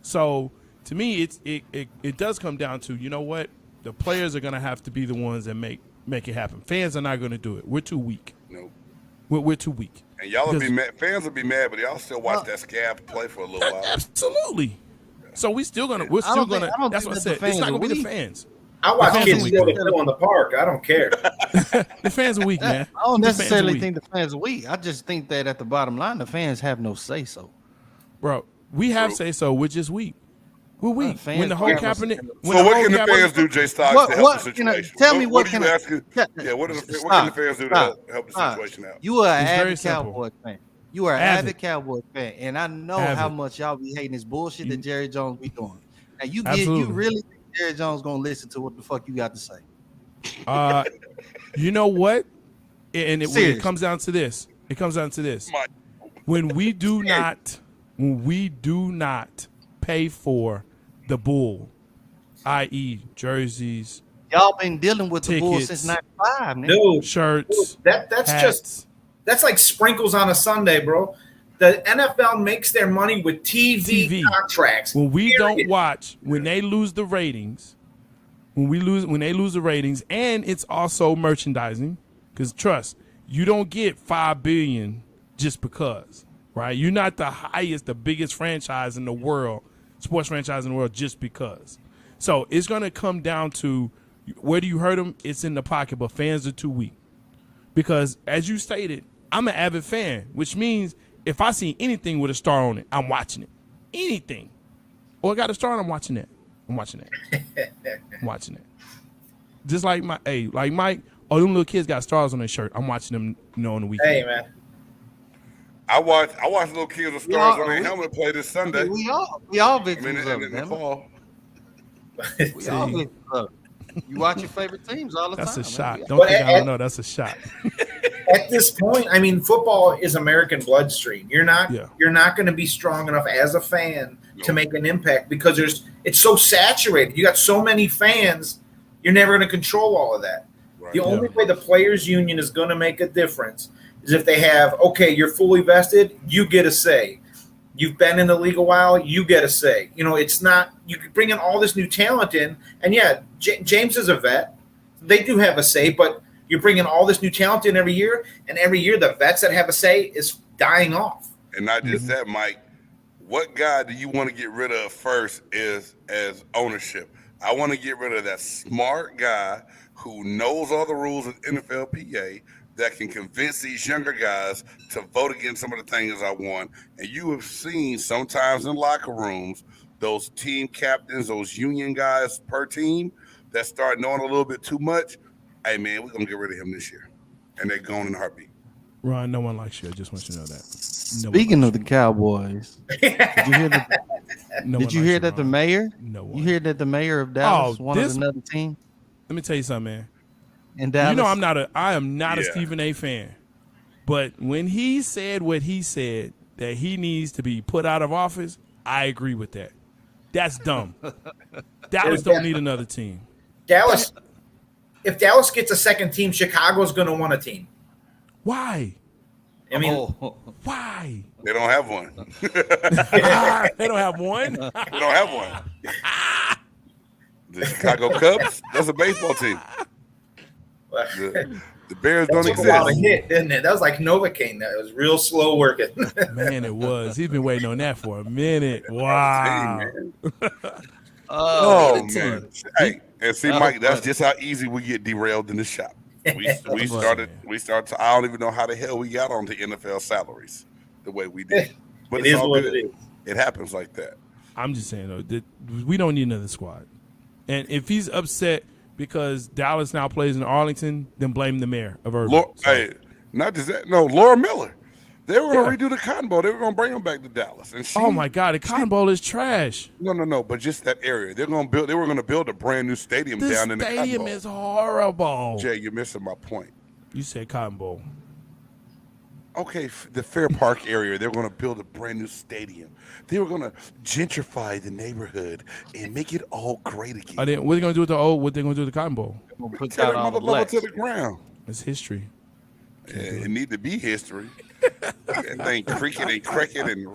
So to me, it does come down to, you know what? The players are going to have to be the ones that make it happen. Fans are not going to do it. We're too weak. No. We're too weak. And y'all will be Because- mad. Fans will be mad, but y'all still watch that scab play for a little while. Absolutely. So we're still I gonna. don't think That's what I that said. the It's fans not are gonna be the weak. fans. I watch fans kids are weak, still bro. in the park. I don't care. The fans are weak, man. I don't The fans are necessarily weak. think the fans are weak. I just think that at the bottom line, the fans have no say so. bro. We have say so. We're just weak. We're weak. fans When the whole care. Kaepernick. So what can the fans do, Jay Stocks, What- to help what the can I- situation? tell me what are can you I- asking? Yeah, What can the stop, fans do to stop, help the stop. situation out? You are an It's very avid simple. Cowboy fan. You are an Avid. avid Cowboy fan, and I know Avid. how much y'all be hating this bullshit that Jerry Jones be doing. And you Absolutely. really think Jerry Jones gonna listen to what the fuck you got to say? You know what? And when it Serious. comes down to this. It comes down to this. Mike. When we do not pay for the bull, i.e., jerseys, Y'all been dealing with the bull Tickets. since '95, nigga. Dude, shirts, that's hats. just that's like sprinkles on a Sunday, bro. The NFL makes their money with TV. contracts. When we period. don't watch, when they lose the ratings, when they lose the ratings, and it's also merchandising, because trust, you don't get $5 billion just because, right? You're not the biggest franchise in the world, sports franchise in the world, just because. So it's gonna come down to where do you hurt them? It's in the pocket, but fans are too weak. Because as you stated, I'm an avid fan, which means if I see anything with a star on it, I'm watching it. Anything. Or it got a star on, I'm watching that. I'm watching that. I'm watching it. Just like like Mike, oh, them little kids got stars on their shirt. I'm watching them, on the weekend. Hey, man. I watch little kids with stars on their helmet play this Sunday. We all I mean, victims of in it, the man. fall. We all victims of it. You watch your favorite teams all the That's time. a shot. Man. Don't But think I don't know. That's a shot. At this point, I mean, football is American bloodstream. You're not going to be strong enough as a fan to make an impact because it's so saturated. You got so many fans. You're never going to control all of that. Right. The only way the players union is going to make a difference is if they have, okay, you're fully vested, you get a say. You've been in the league a while, you get a say. It's not, you could bring in all this new talent in, and yeah, James is a vet. They do have a say, but you're bringing all this new talent in every year, and every year the vets that have a say is dying off. And not just that, Mike. What guy do you want to get rid of first as ownership? I want to get rid of that smart guy who knows all the rules of NFLPA that can convince these younger guys to vote against some of the things I want. And you have seen sometimes in locker rooms, those team captains, those union guys per team that start knowing a little bit too much. Hey, man, we're going to get rid of him this year. And they're going in a heartbeat. Ron, no one likes you. I just want you to know that. Speaking of the Cowboys, did you hear that? Did you hear that the mayor? No one. You hear that the mayor of Dallas wanted this- another team Let me tell you something, man. in Dallas? You know I am not a Yeah. Stephen A. fan. But when he said what he said, that he needs to be put out of office, I agree with that. That's dumb. Dallas don't need another team. Dallas, if Dallas gets a second team, Chicago's going to want a team. Why? I mean, Why? They don't have one. They don't have one. They don't have one. The Chicago Cubs, that's a baseball team. The Bears don't that's a lot of exist. hit, didn't it? That was like Novocaine. That was real slow working. Man, it was. He's been waiting on that for a minute. Wow. Oh, man. Hey, and see, Mike, that's just how easy we get derailed in the shop. We started. I don't even know how the hell we got onto NFL salaries the way we did. But It it's is all what good. it is. It happens like that. I'm just saying, though, that we don't need another squad. And if he's upset because Dallas now plays in Arlington, then blame the mayor of Irving. Hey, not just that. No, Laura Miller. They were going to redo the Cotton Bowl. They were going to bring them back to Dallas. And Oh my God, the Cotton Bowl is trash. No. But just that area. They were going to build a brand new stadium The down in the Cotton stadium Bowl. is horrible. Jay, you're missing my point. You said Cotton Bowl. Okay, the Fair Park area, they're going to build a brand new stadium. They were going to gentrify the neighborhood and make it all great again. What are they going to do with what they going to do with the Cotton Bowl? Gonna put Tear out that all the mother lower blacks. to the ground. It's history. Yeah, it need to be history. That thing cricket and cricket and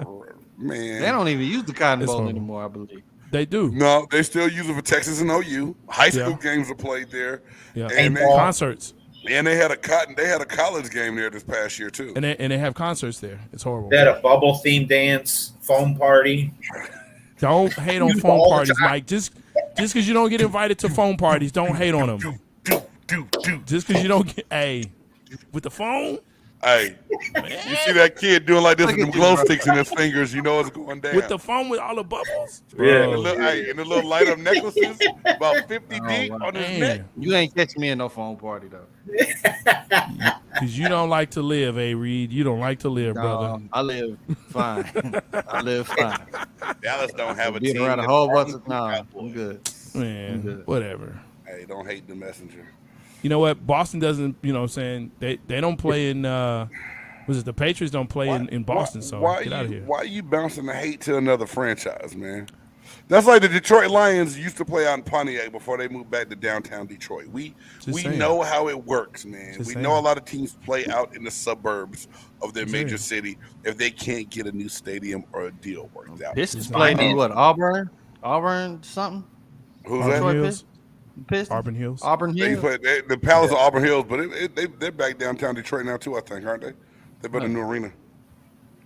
man. They don't even use the Cotton It's Bowl horrible. anymore, I believe. They do. No, they still use it for Texas and OU. High school Yeah. games are played there. Yeah. And they, Concerts. and they had a college game there this past year too. And they have concerts there. It's horrible. They had a bubble theme dance, foam party. Don't hate on You phone all the parties, time. Mike. Just because you don't get invited to phone parties, don't hate on them. Do. Just because you don't get with the phone. Hey, you see that kid doing like this with Look them at you, glow bro. sticks in his fingers, you know it's going down. With the phone with all the bubbles. and, Yeah. the little, hey, and the little light up necklaces, about 50 Oh, deep wow. on his neck. Man, You ain't catch me in no phone party though. because you don't like to live, Reed. You don't like to live, brother. I live fine. I live fine. Dallas don't have a Being team. around a that whole bunch arms of the nah, Cowboys. I'm good. Man, good. whatever. Hey, don't hate the messenger. You know what? Boston doesn't, you know what I'm saying? They don't play in, was it the Patriots don't play in Boston, so get out of here. Why are you bouncing the hate to another franchise, man? That's like the Detroit Lions used to play out in Pontiac before they moved back to downtown Detroit. We saying. know how it works, man. Just we saying. know a lot of teams play out in the suburbs of their Just major saying. city if they can't get a new stadium or a deal worked out. Pistons Just played fine. in what? Auburn something? Who's Auburn that? Detroit Hills. Pistons? Auburn Hills. Auburn They Hills. play the Palace of Auburn Hills, but they're back downtown Detroit now too, I think, aren't they? They built a new arena.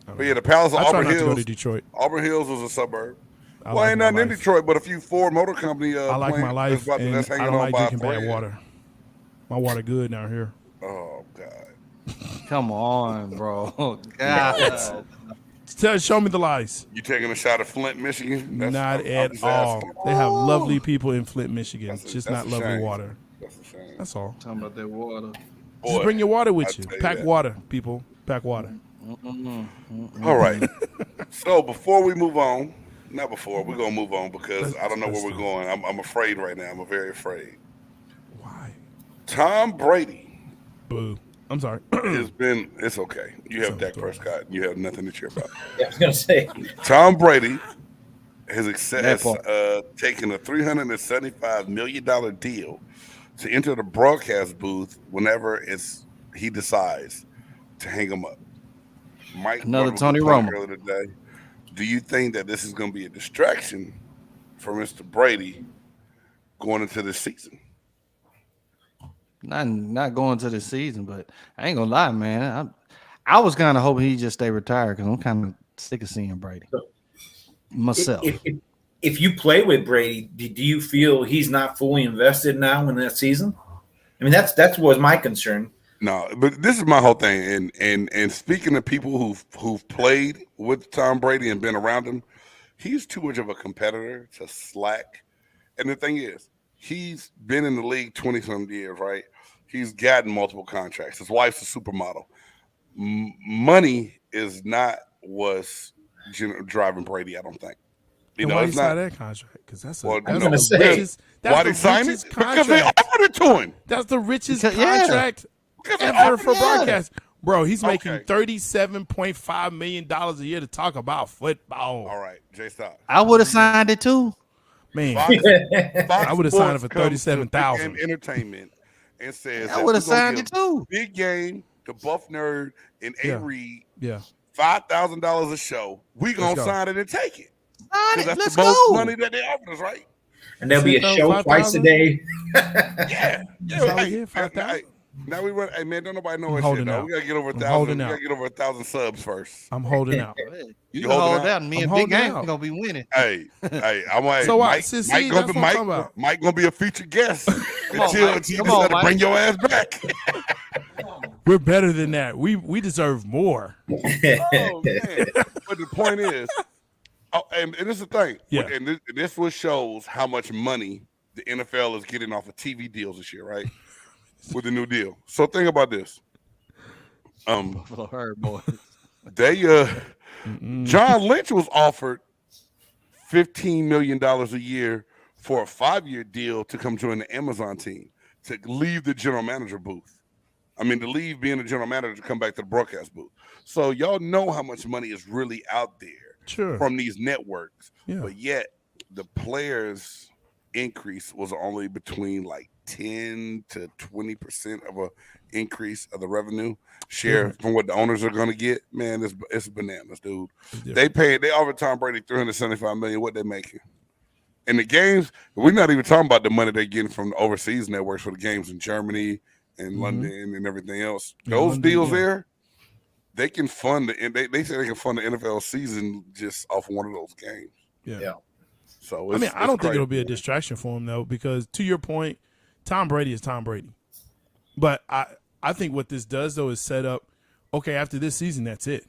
But yeah, the Palace of I try Auburn not to go Hills. to Detroit. Auburn Hills was a suburb. I Well, like ain't my nothing in life. Detroit but a few Ford Motor Company. I like my life, that's and hanging I don't on like by a drinking bad thread. water. My water good down here. Oh God! Come on, bro. God. Show me the lies. You taking a shot at Flint, Michigan? Not I'm at just all. asking. They have lovely people in Flint, Michigan. That's Just that's not a lovely shame. water. That's a shame. That's all. Talking about that water. Just Boy, bring your water I'll with you. tell you Pack that. water, people. Pack water. All right. So before we move on, not before we're gonna move on because I don't know where let's we're do it. going. I'm afraid right now. I'm very afraid. Why? Tom Brady Boo. I'm sorry. has been. It's okay. You have So Dak good. Prescott. You have nothing to cheer about. Yeah, I was gonna say. Tom Brady has That part. taken a $375 million deal to enter the broadcast booth whenever he decides to hang him up. Mike Another Gordon was Tony talking Romo. earlier today. Do you think that this is going to be a distraction for Mr. Brady going into this season? Not going to the season, but I ain't gonna lie, man. I was kind of hoping he just stay retired because I'm kind of sick of seeing Brady myself. If you play with Brady, do you feel he's not fully invested now in that season? I mean, that was my concern. No, but this is my whole thing. And speaking to people who've played with Tom Brady and been around him, he's too much of a competitor to slack. And the thing is, he's been in the league 20-some years, right? He's gotten multiple contracts. His wife's a supermodel. Money is not what's driving Brady, I don't think. And why did he sign that contract? Because that's Well, that's no, the say, richest. Why That's they the sign it? richest Because they contract. offered it to him. That's the richest Because- yeah. contract Because they ever offered for it. broadcast. Bro, he's making Okay. $37.5 million a year to talk about football. All right, Jay Stop. I would have signed it too. Man, Fox I would've signed it for Sports comes to Big $37,000. Game Entertainment and says I that would have we're gonna signed give it too. Big Game, the Buff Nerd, and A Yeah. Reed yeah. $5,000 a show. We gonna go. sign it and take it. Sign 'Cause it. that's Let's the most go. money that they offered us, right? And there'll be a show 5,000? twice a day. Yeah. That's all we Hey, get, 5,000? now we run. Hey man, don't nobody know I'm what holding shit. Though. out. We gotta get over I'm 1,000. holding We out. gotta get over 1,000 subs first. I'm holding out. You You can holding hold out? that. Me I'm and holding Big Game out. gonna be winning. Hey, I'm like, So what? Mike, See, Mike, that's what I'm talking about. Mike gonna be a featured guest on, until Mike. you Come on, decide to Mike. bring your ass back. We're better than that. We deserve more. Oh man! But the point is, and this is the thing. Yeah. And this what shows how much money the NFL is getting off of TV deals this year, right? With the new deal. So think about this. Buffalo Herd boys. They John Lynch was offered $15 million a year for a 5-year deal to come join the Amazon team to leave the general manager booth. I mean, to leave being a general manager to come back to the broadcast booth. So y'all know how much money is really out there Sure. from these networks. Yeah. But yet the players' increase was only between like 10 to 20% of a increase of the revenue share from what the owners are going to get. Man, it's bananas, dude. They offered Tom Brady $375 million. What they making? And the games, we're not even talking about the money they're getting from the overseas networks for the games in Germany and London and everything else. Yeah, Those London, deals yeah. there, they can fund it. And they say they can fund the NFL season just off one of those games. Yeah. So I mean, I don't think it'll be a crazy. distraction for him though, because to your point, Tom Brady is Tom Brady. But I think what this does though is set up okay, after this season, that's it.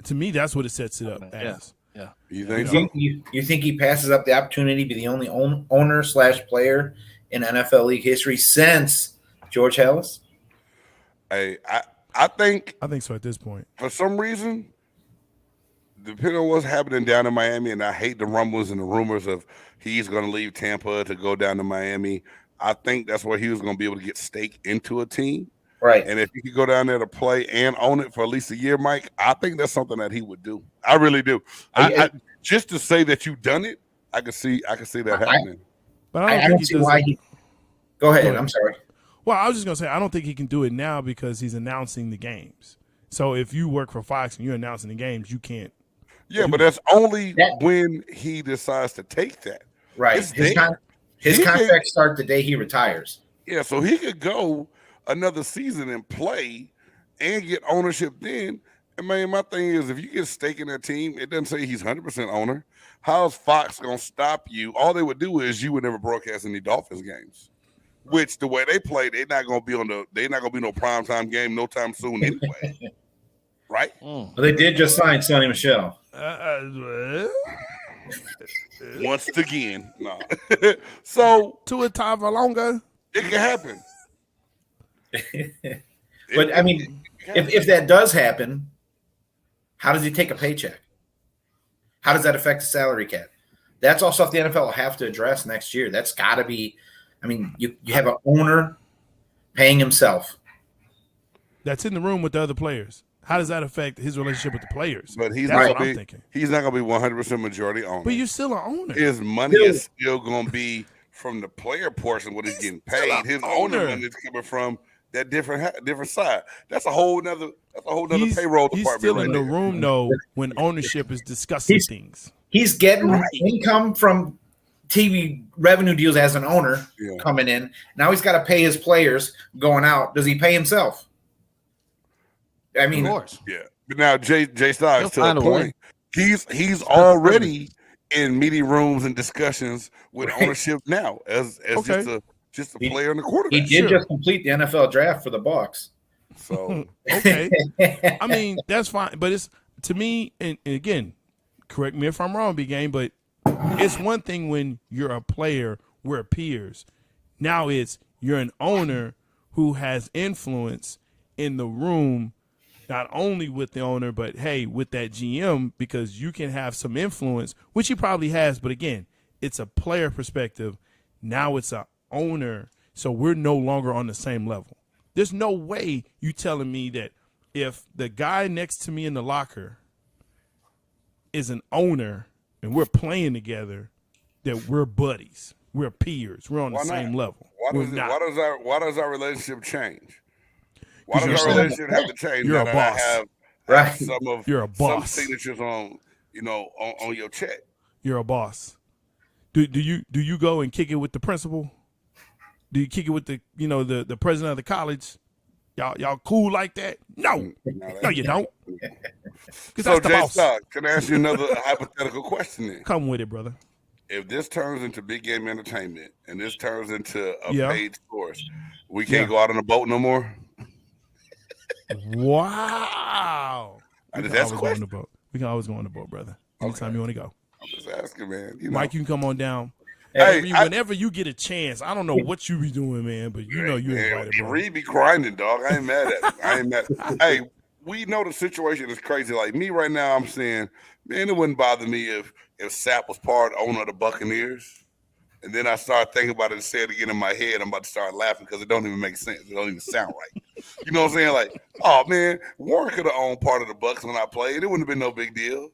To me, that's what it sets it up as. Yeah. You think so? You think he passes up the opportunity to be the only owner/player in NFL league history since George Halas? Hey, I think I think so at this point. for some reason, depending on what's happening down in Miami, and I hate the rumbles and the rumors of he's going to leave Tampa to go down to Miami. I think that's where he was going to be able to get staked into a team. Right. And if he could go down there to play and own it for at least a year, Mike, I think that's something that he would do. I really do. I just to say that you've done it, I can see that happening. But I I don't don't think see he does why it. he. Go ahead. Go ahead. I'm sorry. Well, I was just gonna say I don't think he can do it now because he's announcing the games. So if you work for Fox and you're announcing the games, you can't. Yeah, but that's only when he decides to take that. Right. It's His there. contract starts the day he retires. Yeah, so he could go another season and play and get ownership then. And man, my thing is, if you get stake in that team, it doesn't say he's 100% owner. How's Fox gonna stop you? All they would do is you would never broadcast any Dolphins games. Which the way they play, they're not gonna be no primetime game no time soon anyway. Right? Well, they did just sign Sonny Michelle. Once again. No. So Tua Tagovailoa. it can happen. But I mean, if that does happen, how does he take a paycheck? How does that affect the salary cap? That's all stuff the NFL will have to address next year. That's got to be. I mean, you have an owner paying himself. That's in the room with the other players. How does that affect his relationship with the players? But he's That's not what I'm gonna be thinking. he's not gonna be 100% majority owner. But you're still an owner. His money is still gonna be from the player portion what he's getting paid. His owner money is coming from that different side. That's a whole nother payroll He's department. still in right the there. room though when ownership is discussing things. He's getting income from TV revenue deals as an owner coming in. Now he's got to pay his players going out. Does he pay himself? I mean, Of course. Yeah. But now Jay Styles He'll to find a a point. He's already in meeting rooms and discussions with ownership now as just a player and a quarterback. he did just complete the NFL draft for the Bucs. So Okay. I mean, that's fine. But it's to me, and again, correct me if I'm wrong, big game, but it's one thing when you're a player, we're peers. Now it's you're an owner who has influence in the room, not only with the owner, but hey, with that GM, because you can have some influence, which he probably has. But again, it's a player perspective. Now it's an owner. So we're no longer on the same level. There's no way you telling me that if the guy next to me in the locker is an owner and we're playing together, that we're buddies, we're peers, we're on the same level. Why does our relationship change? Why 'Cause does our you're relationship have to change? You're a now that boss. I have some of You're a boss. some signatures on on your check. You're a boss. Do you go and kick it with the principal? Do you kick it with the the president of the college? Y'all cool like that? No, no, you don't. 'Cause So that's the Jay boss. Stock, can I ask you another hypothetical question then? Come with it, brother. If this turns into big game entertainment and this turns into a Yeah. paid source, we can't go out on a boat no more. Wow. I just We can asked a always go on question. the boat. We can always go on the boat, brother. Anytime you want to go. I'm just asking, man. You know. Mike, you can come on down. Hey, Whenever you get a chance, I don't know what you be doing, man, but you know you invited, bro. Reed be grinding, dog. I ain't mad at it. I ain't mad. Hey, we know the situation is crazy. Like me right now, I'm saying, man, it wouldn't bother me if Sapp was part owner of the Buccaneers. And then I start thinking about it and say it again in my head. I'm about to start laughing because it don't even make sense. It don't even sound right. You know what I'm saying? Like, oh man, Warren could have owned part of the Bucs when I played. It wouldn't have been no big deal.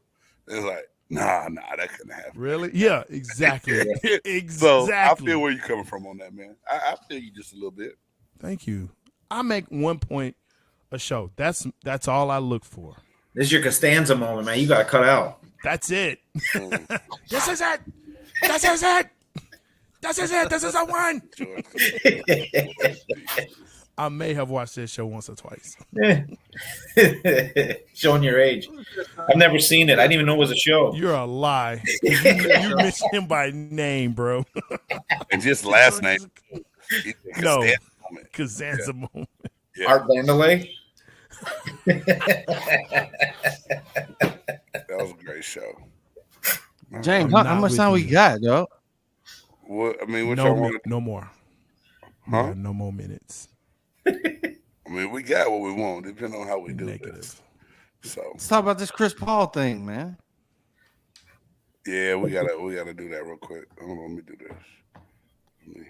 It's like, nah, that couldn't happen. Really? Yeah, exactly. Exactly. So I feel where you're coming from on that, man. I feel you just a little bit. Thank you. I make 1 point a show. That's all I look for. This is your Costanza moment, man. You got to cut out. That's it. This is it. This is it. This is it. This is a one. I may have watched this show once or twice. Showing your age. I've never seen it. I didn't even know it was a show. You're a lie. You mentioned him by name, bro. And just last name. No. Costanza moment. Costanza moment. Yeah. Art Vandelay. That was a great show. James, I'm how not much with time we you. got, dog? What I mean, what No, y'all want? no more. Huh? No more minutes. I mean, we got what we want, depending on how we do Negative. this. So Let's talk about this Chris Paul thing, man. yeah, we gotta do that real quick. Hold on, let me do this. Let me